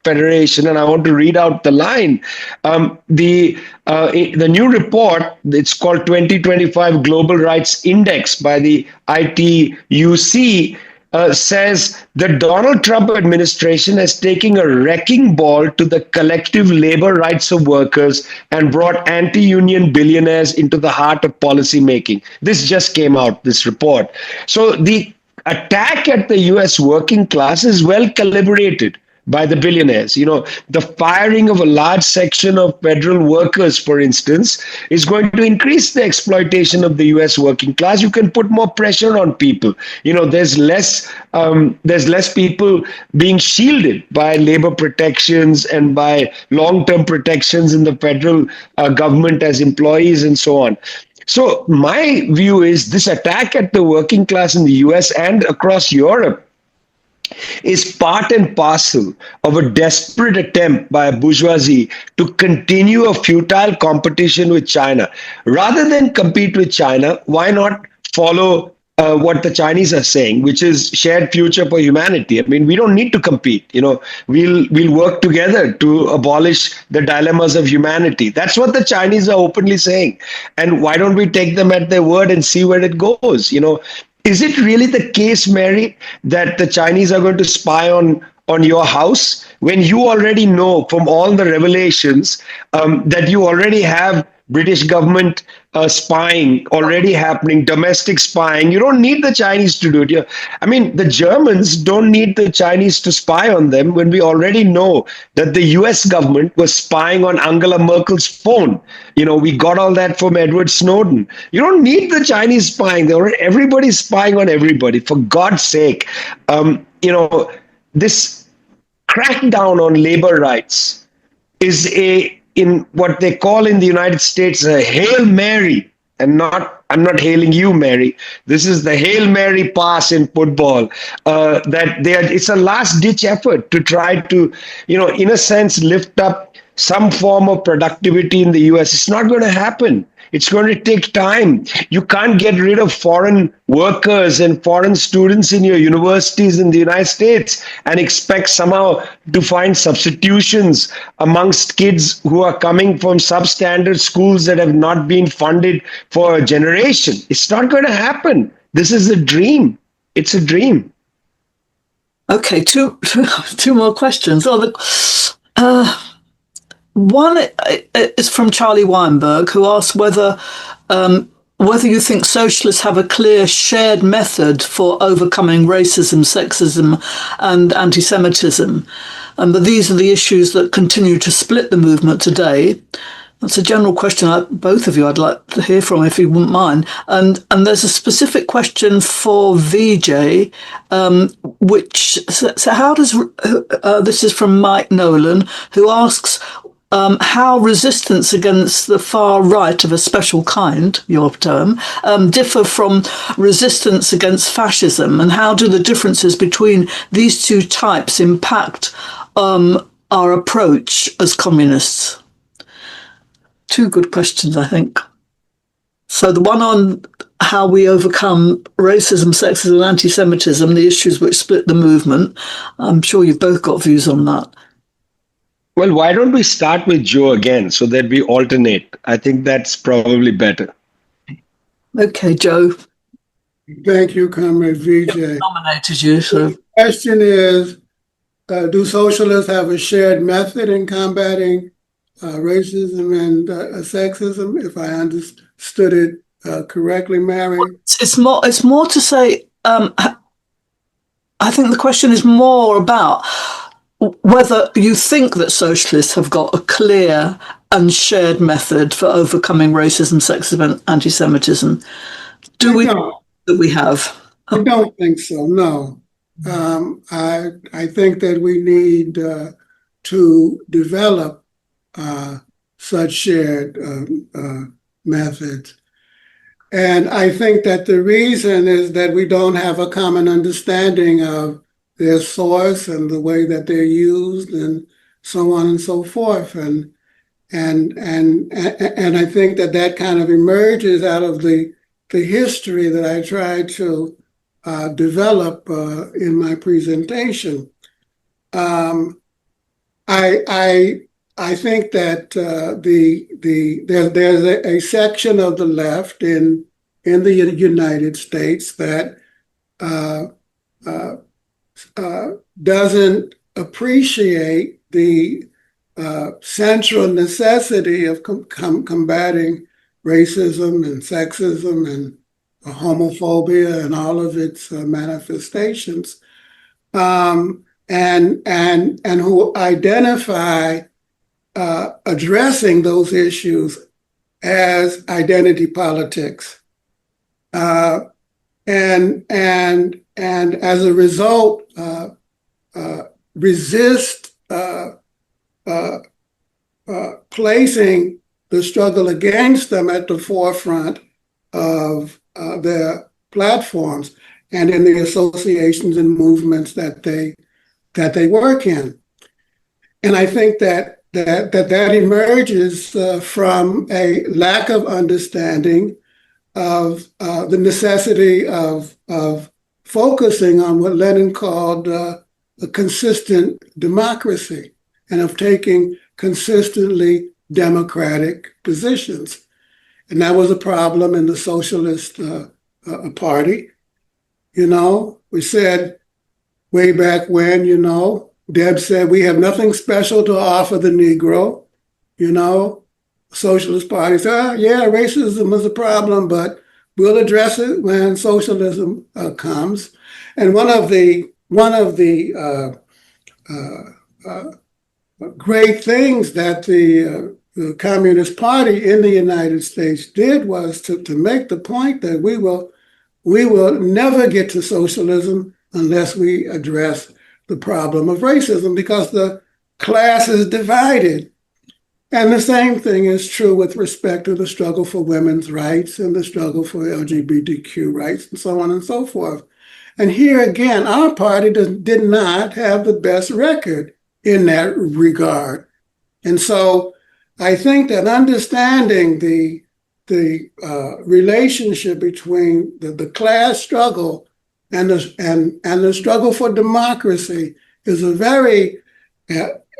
Federation, and I want to read out the line. The new report, it's called 2025 Global Rights Index by the ITUC, says the Donald Trump administration has taken a wrecking ball to the collective labor rights of workers and brought anti-union billionaires into the heart of policymaking. This just came out, this report. So the attack at the US working class is well calibrated by the billionaires. The firing of a large section of federal workers, for instance, is going to increase the exploitation of the US working class. You can put more pressure on people. There's less people being shielded by labor protections and by long-term protections in the federal government as employees and so on. So my view is this attack at the working class in the US and across Europe is part and parcel of a desperate attempt by a bourgeoisie to continue a futile competition with China. Rather than compete with China, why not follow what the Chinese are saying, which is shared future for humanity? I mean, we don't need to compete. We'll work together to abolish the dilemmas of humanity. That's what the Chinese are openly saying. And why don't we take them at their word and see where it goes? Is it really the case, Mary, that the Chinese are going to spy on your house when you already know from all the revelations that you already have British government spying already happening, domestic spying. You don't need the Chinese to do it. I mean, the Germans don't need the Chinese to spy on them when we already know that the US government was spying on Angela Merkel's phone. We got all that from Edward Snowden. You don't need the Chinese spying. Everybody's spying on everybody, for God's sake. This crackdown on labor rights is in what they call in the United States a Hail Mary. I'm not hailing you, Mary. This is the Hail Mary pass in football. It's a last ditch effort to try to, in a sense, lift up some form of productivity in the US. It's not going to happen. It's going to take time. You can't get rid of foreign workers and foreign students in your universities in the United States and expect somehow to find substitutions amongst kids who are coming from substandard schools that have not been funded for a generation. It's not going to happen. This is a dream. It's a dream. Okay, two more questions. One is from Charlie Weinberg, who asks whether you think socialists have a clear shared method for overcoming racism, sexism, and anti-Semitism, and that these are the issues that continue to split the movement today. That's a general question. Both of you, I'd like to hear from, if you wouldn't mind. And there's a specific question for Vijay, which so how does this is from Mike Nolan, who asks. How resistance against the far right of a special kind, your term, differ from resistance against fascism, and how do the differences between these two types impact our approach as communists? Two good questions, I think. So the one on how we overcome racism, sexism, and anti-Semitism, the issues which split the movement. I'm sure you've both got views on that. Well, why don't we start with Joe again so that we alternate? I think that's probably better. Okay, Joe. Thank you, Comrade Vijay. Nominated you. So. The question is, do socialists have a shared method in combating racism and sexism, if I understood it correctly, Mary? It's more to say, I think the question is more about whether you think that socialists have got a clear and shared method for overcoming racism, sexism, and anti-Semitism. Do we think that we have? I don't think so, no. I think that we need to develop such shared methods. And I think that the reason is that we don't have a common understanding of their source and the way that they're used and so on and so forth. And I think that kind of emerges out of the history that I tried to develop in my presentation. I think that there's a section of the left in the United States that doesn't appreciate the central necessity of combating racism and sexism and homophobia and all of its manifestations, and who identify addressing those issues as identity politics, and as a result, resist placing the struggle against them at the forefront of their platforms and in the associations and movements that they work in. And I think that emerges from a lack of understanding of the necessity of focusing on what Lenin called a consistent democracy and of taking consistently democratic positions. And that was a problem in the Socialist Party. We said way back when, Deb said, we have nothing special to offer the Negro. You know, Socialist Party said, yeah, racism is a problem, but we'll address it when socialism comes. And one of the great things that the Communist Party in the United States did was to make the point that we will never get to socialism unless we address the problem of racism, because the class is divided. And the same thing is true with respect to the struggle for women's rights and the struggle for LGBTQ rights and so on and so forth. And here again, our party did not have the best record in that regard. And so I think that understanding the relationship between the class struggle and the struggle for democracy is a very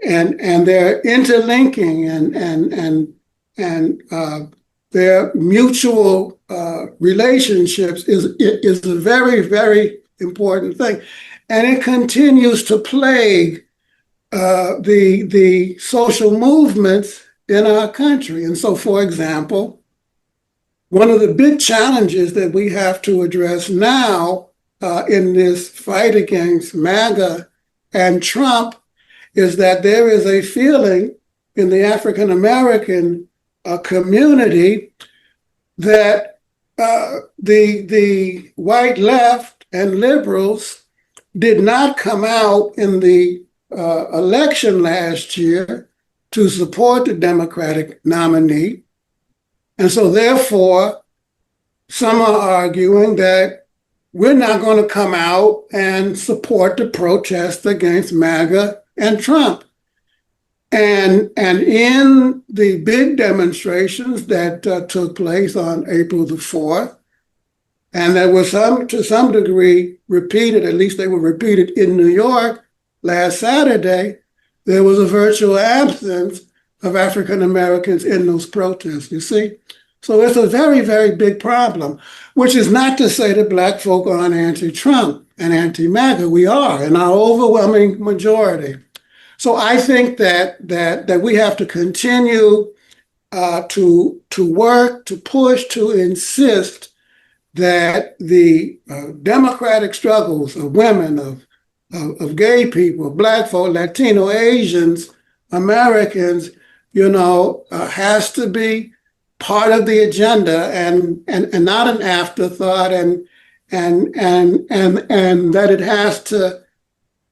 and their interlinking and their mutual relationships is a very, very important thing, and it continues to plague the social movements in our country. And so, for example, one of the big challenges that we have to address now in this fight against MAGA and Trump is that there is a feeling in the African American community that the white left and liberals did not come out in the election last year to support the Democratic nominee. And so therefore, some are arguing that we're not going to come out and support the protest against MAGA and Trump. And in the big demonstrations that took place on April the 4th, and that was to some degree repeated, at least they were repeated in New York last Saturday, there was a virtual absence of African Americans in those protests, you see? So it's a very, very big problem, which is not to say that Black folk aren't anti-Trump and anti-MAGA. We are, in our overwhelming majority. So I think that we have to continue to work, to push, to insist that the democratic struggles of women, of gay people, Black folk, Latino, Asians, Americans, has to be part of the agenda and not an afterthought, and that it has to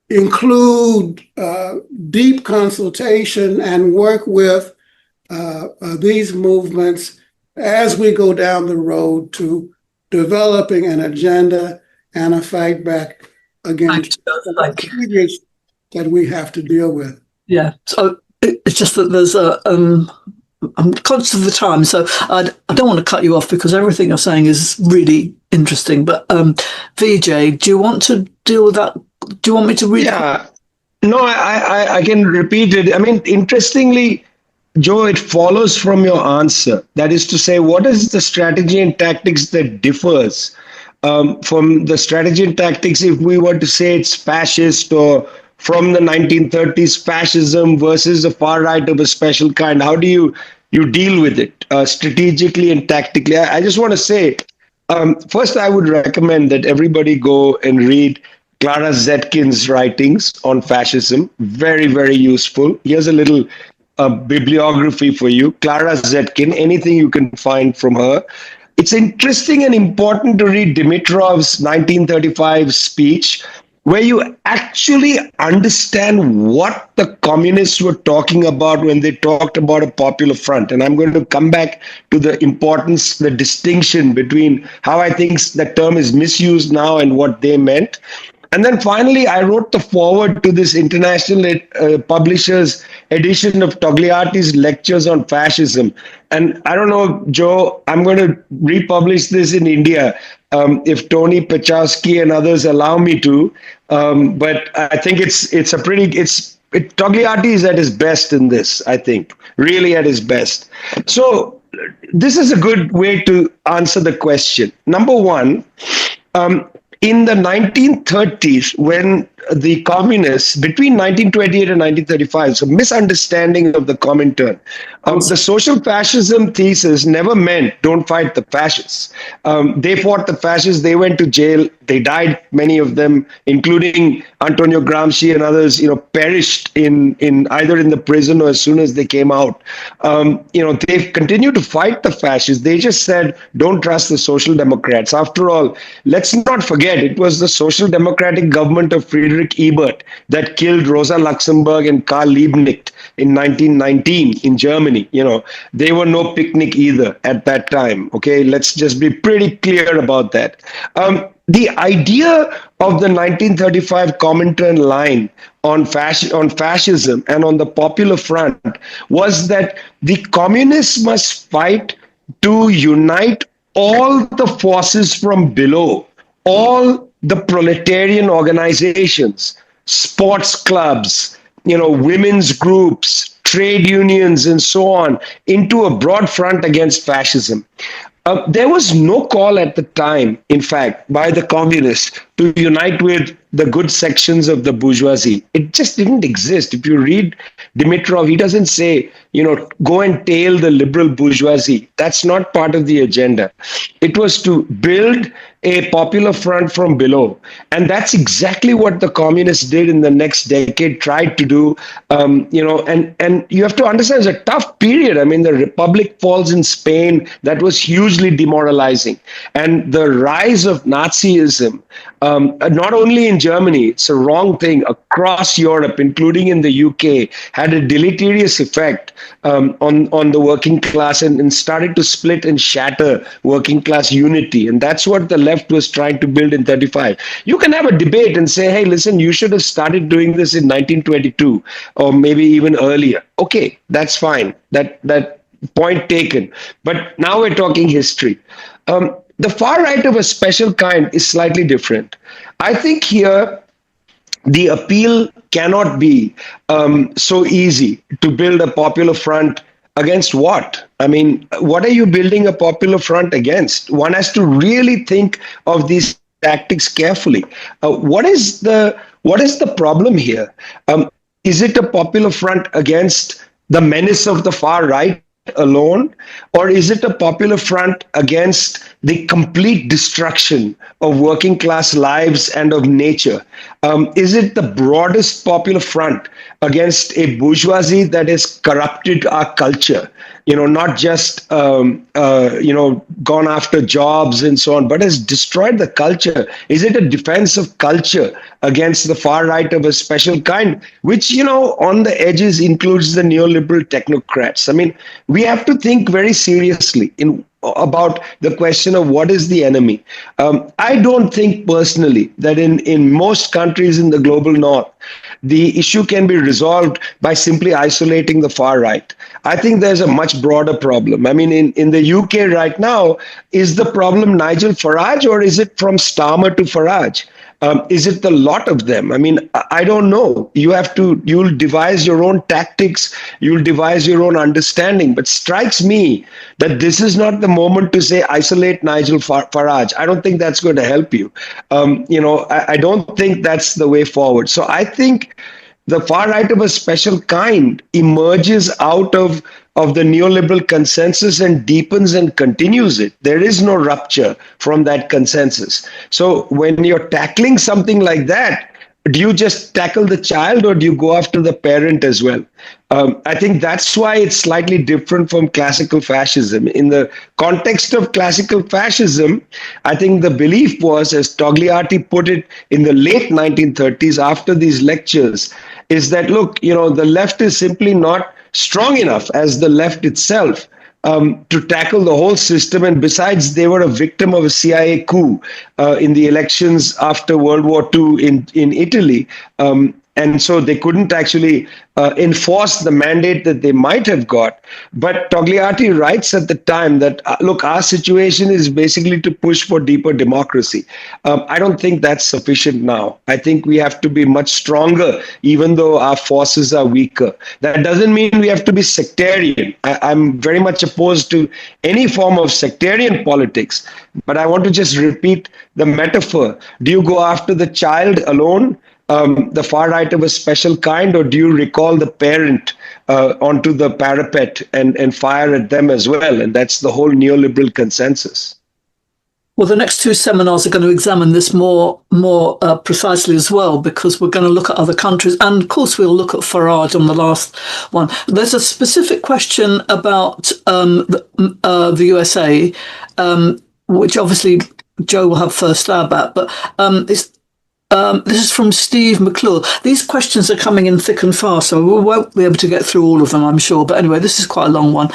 include deep consultation and work with these movements as we go down the road to developing an agenda and a fight back against the behaviors that we have to deal with. Yeah, so it's just that there's I'm conscious of the time, so I don't want to cut you off because everything you're saying is really interesting. But Vijay, do you want to deal with that? Do you want me to read? Yeah, no, I can repeat it. I mean, interestingly, Joe, it follows from your answer. That is to say, what is the strategy and tactics that differs from the strategy and tactics if we were to say it's fascist, or from the 1930s fascism versus the far right of a special kind? How do you deal with it strategically and tactically? I just want to say, first, I would recommend that everybody go and read Clara Zetkin's writings on fascism. Very, very useful. Here's a little bibliography for you. Clara Zetkin, anything you can find from her. It's interesting and important to read Dimitrov's 1935 speech, where you actually understand what the communists were talking about when they talked about a popular front. And I'm going to come back to the importance, the distinction between how I think that term is misused now and what they meant. And then finally, I wrote the foreword to this international publisher's edition of Togliatti's lectures on fascism. And I don't know, Joe, I'm going to republish this in India if Tony Pachowski and others allow me to. But I think Togliatti is at his best in this, I think, really at his best. So this is a good way to answer the question. Number one, in the 1930s, when the communists between 1928 and 1935, so misunderstanding of the Comintern. The social fascism thesis never meant don't fight the fascists. They fought the fascists, they went to jail, they died, many of them, including Antonio Gramsci and others, perished in either in the prison or as soon as they came out. They've continued to fight the fascists. They just said, don't trust the Social Democrats. After all, let's not forget, it was the Social Democratic government of Friedrich Ebert that killed Rosa Luxemburg and Karl Liebknecht in 1919 in Germany. They were no picnic either at that time. Okay, let's just be pretty clear about that. The idea of the 1935 Comintern line on fascism and on the Popular Front was that the communists must fight to unite all the forces from below, all the proletarian organizations, sports clubs, women's groups, trade unions, and so on, into a broad front against fascism. There was no call at the time, in fact, by the communists to unite with the good sections of the bourgeoisie. It just didn't exist. If you read Dimitrov, he doesn't say, go and tail the liberal bourgeoisie. That's not part of the agenda. It was to build a popular front from below. And that's exactly what the communists did in the next decade, tried to do, and you have to understand it's a tough period. I mean, the Republic falls in Spain. That was hugely demoralizing. And the rise of Nazism, not only in Germany, it's a wrong thing, across Europe, including in the UK, had a deleterious effect on the working class and started to split and shatter working class unity. And that's what the left was trying to build in 35. You can have a debate and say, hey, listen, you should have started doing this in 1922 or maybe even earlier. Okay, that's fine. That point taken. But now we're talking history. The far right of a special kind is slightly different. I think here the appeal cannot be so easy to build a popular front against what? I mean, what are you building a popular front against? One has to really think of these tactics carefully. What is the problem here? Is it a popular front against the menace of the far right alone, or is it a popular front against the complete destruction of working class lives and of nature? Is it the broadest popular front against a bourgeoisie that has corrupted our culture? Not just, gone after jobs and so on, but has destroyed the culture? Is it a defense of culture against the far right of a special kind, which, on the edges includes the neoliberal technocrats? I mean, we have to think very seriously about the question of what is the enemy. I don't think personally that in most countries in the global north, the issue can be resolved by simply isolating the far right. I think there's a much broader problem. I mean, in the UK right now, is the problem Nigel Farage, or is it from Starmer to Farage? Is it the lot of them? I mean, I don't know. You'll devise your own tactics, you'll devise your own understanding, but strikes me that this is not the moment to say isolate Nigel Farage. I don't think that's going to help you. I don't think that's the way forward. So I think the far right of a special kind emerges out of the neoliberal consensus and deepens and continues it. There is no rupture from that consensus. So when you're tackling something like that, do you just tackle the child or do you go after the parent as well? I think that's why it's slightly different from classical fascism. In the context of classical fascism, I think the belief was, as Togliatti put it in the late 1930s after these lectures, is that, look, the left is simply not strong enough as the left itself to tackle the whole system. And besides, they were a victim of a CIA coup in the elections after World War II in Italy. And so they couldn't actually enforce the mandate that they might have got. But Togliatti writes at the time that, look, our situation is basically to push for deeper democracy. I don't think that's sufficient now. I think we have to be much stronger, even though our forces are weaker. That doesn't mean we have to be sectarian. I'm very much opposed to any form of sectarian politics. But I want to just repeat the metaphor. Do you go after the child alone? the far right of a special kind, or do you recall the parent onto the parapet and fire at them as well? And that's the whole neoliberal consensus. Well, the next two seminars are going to examine this more precisely as well, because we're going to look at other countries. And of course, we'll look at Farage on the last one. There's a specific question about the USA, which obviously Joe will have first stab at. But this is from Steve McClure. These questions are coming in thick and fast, so we won't be able to get through all of them, I'm sure. But anyway, this is quite a long one.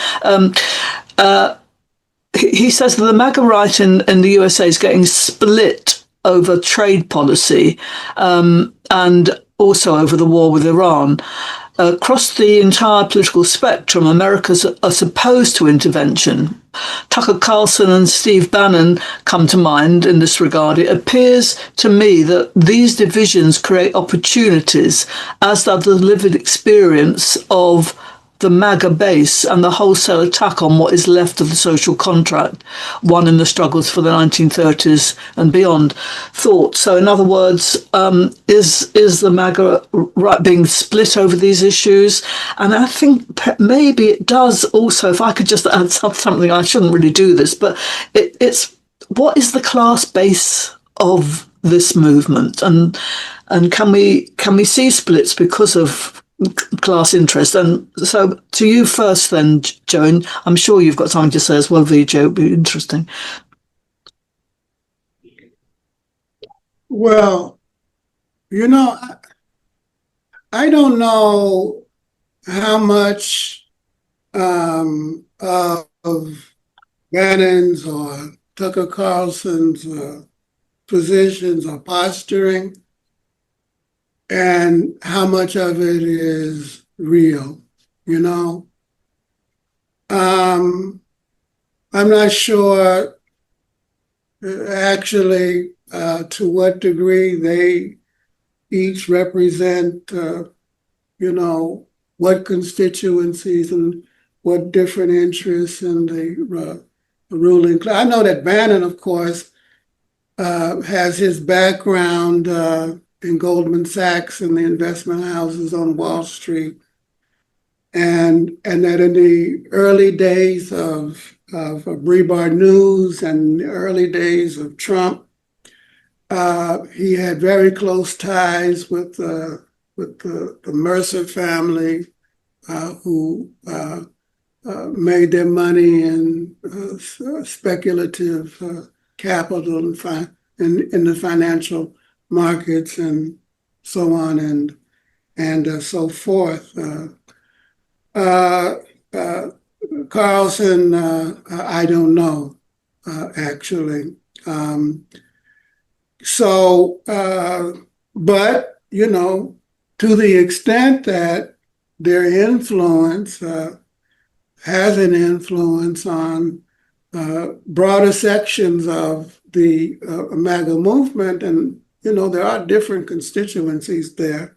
He says that the MAGA right in the USA is getting split over trade policy and also over the war with Iran. Across the entire political spectrum, Americans are opposed to intervention. Tucker Carlson and Steve Bannon come to mind in this regard. It appears to me that these divisions create opportunities, as does the lived experience of the MAGA base and the wholesale attack on what is left of the social contract, won in the struggles for the 1930s and beyond. Thoughts. So in other words, is the MAGA right being split over these issues? And I think maybe it does also, if I could just add something, I shouldn't really do this, but it's what is the class base of this movement? And can we see splits because of class interest? And so to you first then, Joe, and I'm sure you've got something to say as well, Vijay. It would be interesting. Well, I don't know how much of Bannon's or Tucker Carlson's positions or posturing, and how much of it is real, I'm not sure actually to what degree they each represent, what constituencies and what different interests in the ruling class. I know that Bannon, of course, has his background in Goldman Sachs and the investment houses on Wall Street, and that in the early days of Breitbart News and the early days of Trump, he had very close ties with the Mercer family, who made their money in speculative capital and in the financial markets and so on and so forth. Carlson, I don't know, actually. But, to the extent that their influence has an influence on broader sections of the MAGA movement, and there are different constituencies there.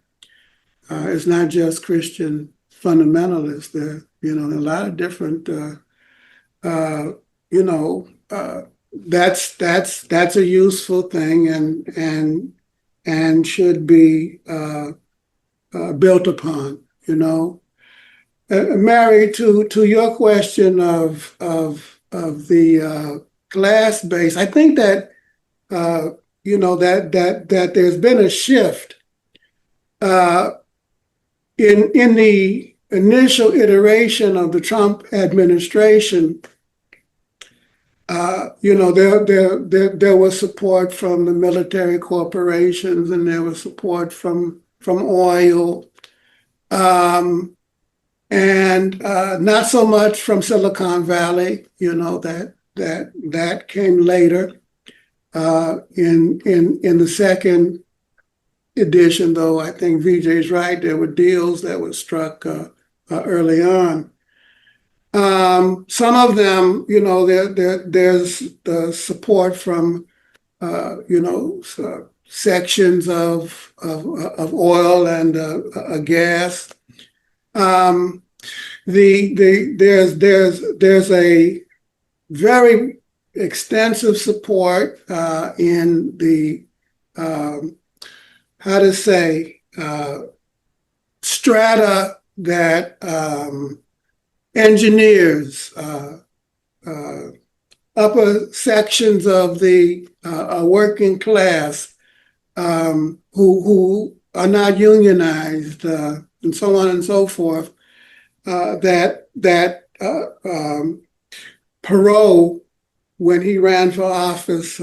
It's not just Christian fundamentalists. There, a lot of different. That's a useful thing, and should be built upon. Mary, to your question of the class base, I think that. That there's been a shift in the initial iteration of the Trump administration. There was support from the military corporations, and there was support from oil, and not so much from Silicon Valley. That came later. In the second edition, though, I think Vijay's right. There were deals that were struck early on. Some of them, there's the support from, sections of oil and gas. There's a very extensive support in the how to say, strata that engineers, upper sections of the working class who are not unionized, and so on and so forth, that Perot, when he ran for office,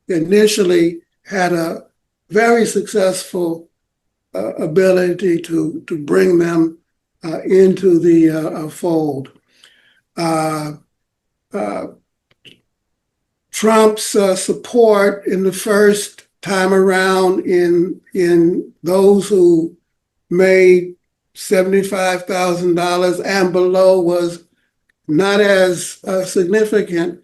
initially had a very successful ability to bring them into the fold. Trump's support in the first time around in those who made $75,000 and below was not as significant.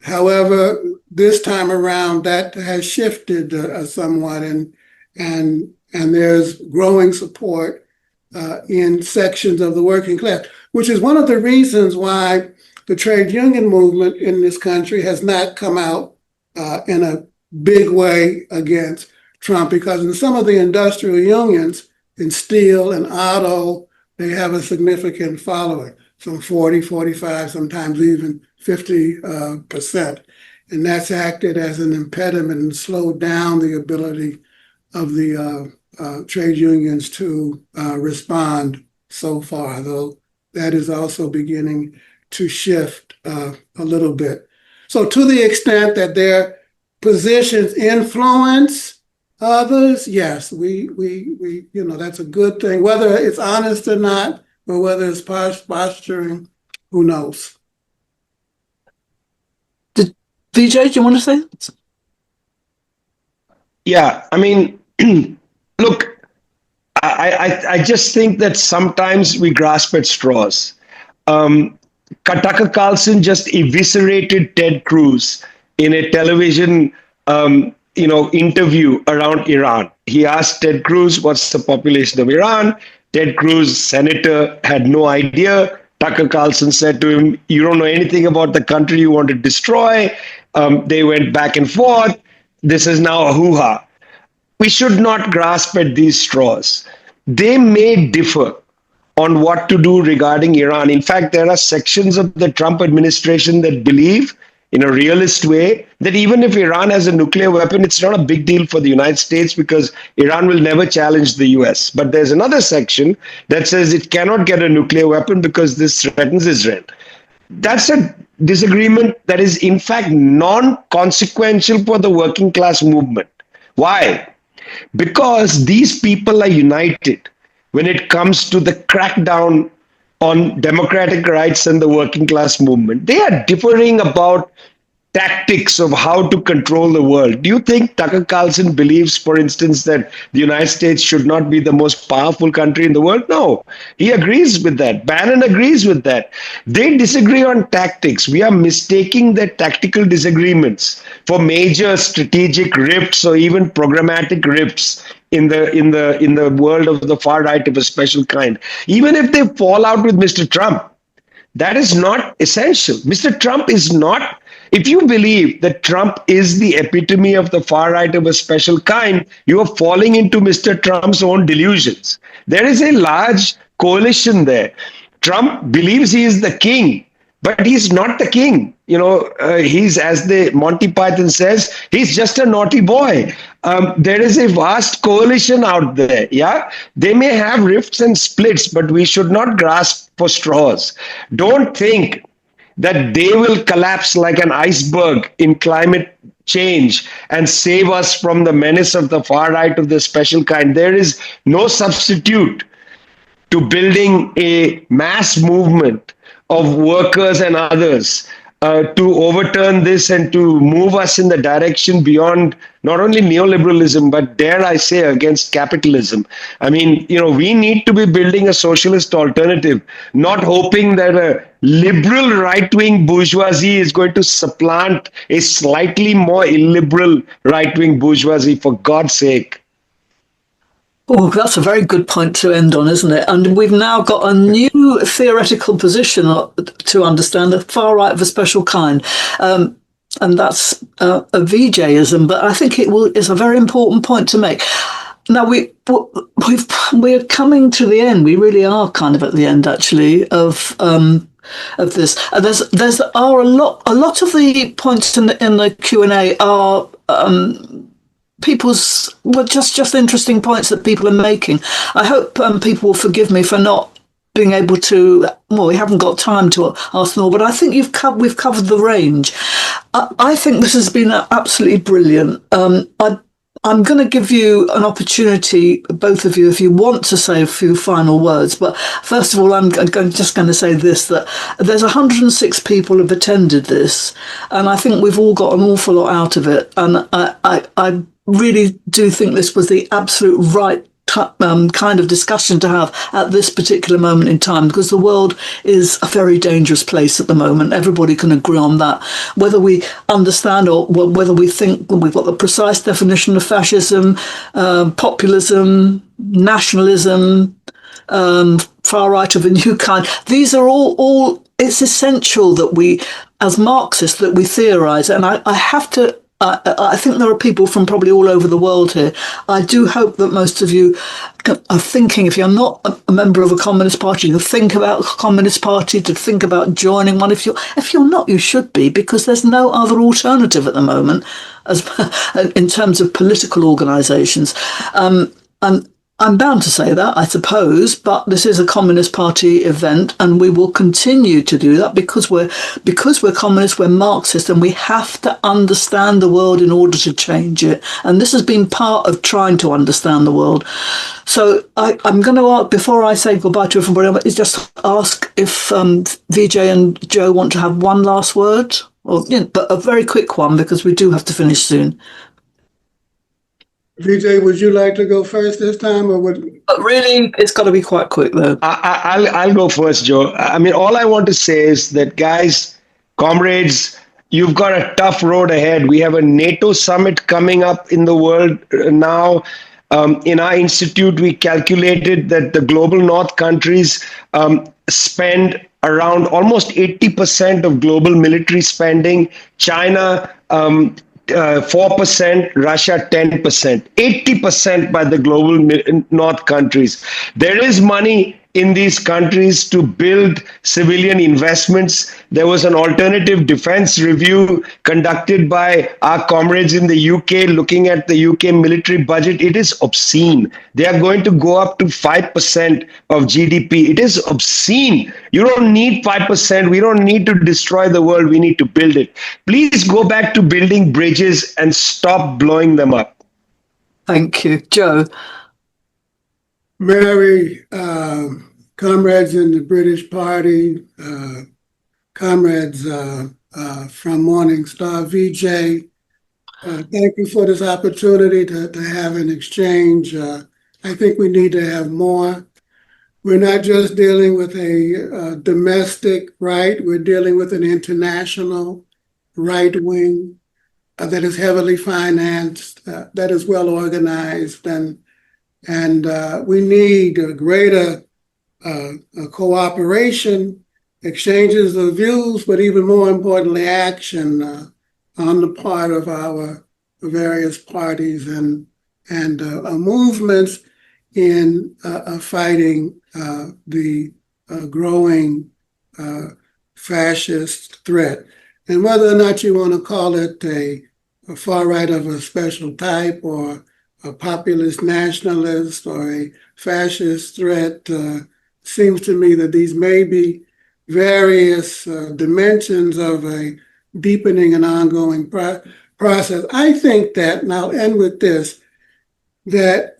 However, this time around, that has shifted somewhat, and there's growing support in sections of the working class, which is one of the reasons why the trade union movement in this country has not come out in a big way against Trump, because in some of the industrial unions, in steel and auto, they have a significant following, some 40, 45, sometimes even 50%. And that's acted as an impediment and slowed down the ability of the trade unions to respond so far, though that is also beginning to shift a little bit. So to the extent that their positions influence others, yes, we that's a good thing. Whether it's honest or not, or whether it's posturing, who knows? Vijay, do you want to say? Yeah, I mean, look, I just think that sometimes we grasp at straws. Tucker Carlson just eviscerated Ted Cruz in a television, interview around Iran. He asked Ted Cruz, "What's the population of Iran?" Ted Cruz, senator, had no idea. Tucker Carlson said to him, "You don't know anything about the country you want to destroy." They went back and forth. This is now a hoo-ha. We should not grasp at these straws. They may differ on what to do regarding Iran. In fact, there are sections of the Trump administration that believe, in a realist way, that even if Iran has a nuclear weapon, it's not a big deal for the United States because Iran will never challenge the US. But there's another section that says it cannot get a nuclear weapon because this threatens Israel. That's a disagreement that is, in fact, non-consequential for the working class movement. Why? Because these people are united when it comes to the crackdown on democratic rights and the working class movement. They are differing about tactics of how to control the world. Do you think Tucker Carlson believes, for instance, that the United States should not be the most powerful country in the world? No, he agrees with that. Bannon agrees with that. They disagree on tactics. We are mistaking their tactical disagreements for major strategic rifts or even programmatic rifts in the world of the far right of a special kind. Even if they fall out with Mr. Trump, that is not essential. Mr. Trump is not. If you believe that Trump is the epitome of the far right of a special kind, you are falling into Mr. Trump's own delusions. There is a large coalition there. Trump believes he is the king, but he's not the king. He's, as the Monty Python says, he's just a naughty boy. There is a vast coalition out there. Yeah, they may have rifts and splits, but we should not grasp for straws. Don't think that they will collapse like an iceberg in climate change and save us from the menace of the far right of the special kind. There is no substitute to building a mass movement of workers and others to overturn this and to move us in the direction beyond not only neoliberalism, but dare I say, against capitalism. I mean, we need to be building a socialist alternative, not hoping that a liberal right-wing bourgeoisie is going to supplant a slightly more illiberal right-wing bourgeoisie, for God's sake. Oh, that's a very good point to end on, isn't it? And we've now got a new theoretical position to understand, the far right of a special kind. that's a Vijayism. But I think it's a very important point to make. Now we're coming to the end. We really are kind of at the end, actually, of this. There's are a lot of the points in the Q&A are just interesting points that people are making. I hope people will forgive me for not being able to. Well, we haven't got time to ask them all, but I think we've covered the range. I think this has been absolutely brilliant. I'm going to give you an opportunity, both of you, if you want to say a few final words. But first of all, I'm just going to say this, that there's 106 people who have attended this, and I think we've all got an awful lot out of it. And I really do think this was the absolute right kind of discussion to have at this particular moment in time, because the world is a very dangerous place at the moment. Everybody can agree on that. Whether we understand or whether we think we've got the precise definition of fascism, populism, nationalism, far right of a new kind, these are all it's essential that we, as Marxists, that we theorise. And I have to I think there are people from probably all over the world here. I do hope that most of you are thinking, if you're not a member of a Communist Party, to think about a Communist Party, to think about joining one. If you're not, you should be, because there's no other alternative at the moment as in terms of political organisations. And I'm bound to say that, I suppose, but this is a Communist Party event, and we will continue to do that because we're communists, we're Marxist, and we have to understand the world in order to change it. And this has been part of trying to understand the world. So I'm going to ask, before I say goodbye to everybody, is just ask if Vijay and Joe want to have one last word, but a very quick one, because we do have to finish soon. Vijay, would you like to go first this time, or would? But really, it's got to be quite quick, though. I'll go first, Joe. I mean, all I want to say is that, guys, comrades, you've got a tough road ahead. We have a NATO summit coming up in the world now. In our institute, we calculated that the global North countries spend around almost 80% of global military spending. China, 4%, Russia 10%, 80% by the global North countries. There is money in these countries to build civilian investments. There was an alternative defense review conducted by our comrades in the UK looking at the UK military budget. It is obscene. They are going to go up to 5% of GDP. It is obscene. You don't need 5%. We don't need to destroy the world. We need to build it. Please go back to building bridges and stop blowing them up. Thank you. Joe? Mary, comrades in the British Party, comrades from Morning Star, Vijay, thank you for this opportunity to have an exchange. I think we need to have more. We're not just dealing with a domestic right, we're dealing with an international right wing that is heavily financed, that is well organized, and we need a greater cooperation, exchanges of views, but even more importantly, action on the part of our various parties and movements in fighting the growing fascist threat. And whether or not you want to call it a far right of a special type, or a populist nationalist, or a fascist threat, seems to me that these may be various dimensions of a deepening and ongoing process. I think that, and I'll end with this, that,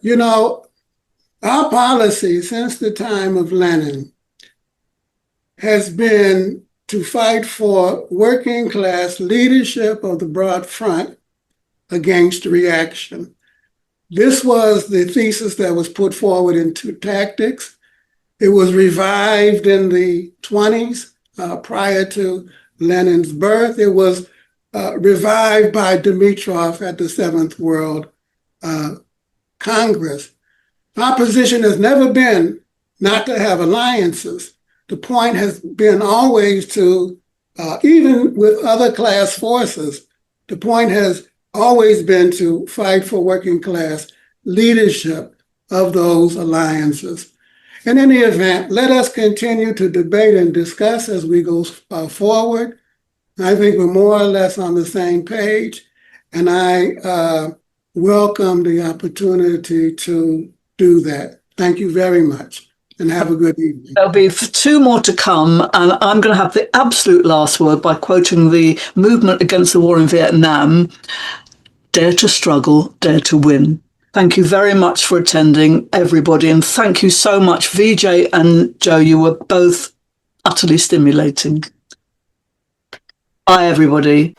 our policy since the time of Lenin has been to fight for working class leadership of the broad front against reaction. This was the thesis that was put forward in Two Tactics. It was revived in the 20s prior to Lenin's birth. It was revived by Dimitrov at the Seventh World Congress. Our position has never been not to have alliances. The point has been always to even with other class forces, the point has always been to fight for working class leadership of those alliances. In any event, let us continue to debate and discuss as we go forward. I think we're more or less on the same page, and I welcome the opportunity to do that. Thank you very much, and have a good evening. There'll be 2 more to come, and I'm going to have the absolute last word by quoting the movement against the war in Vietnam: "Dare to struggle, dare to win." Thank you very much for attending, everybody, and thank you so much, Vijay and Joe. You were both utterly stimulating. Bye, everybody.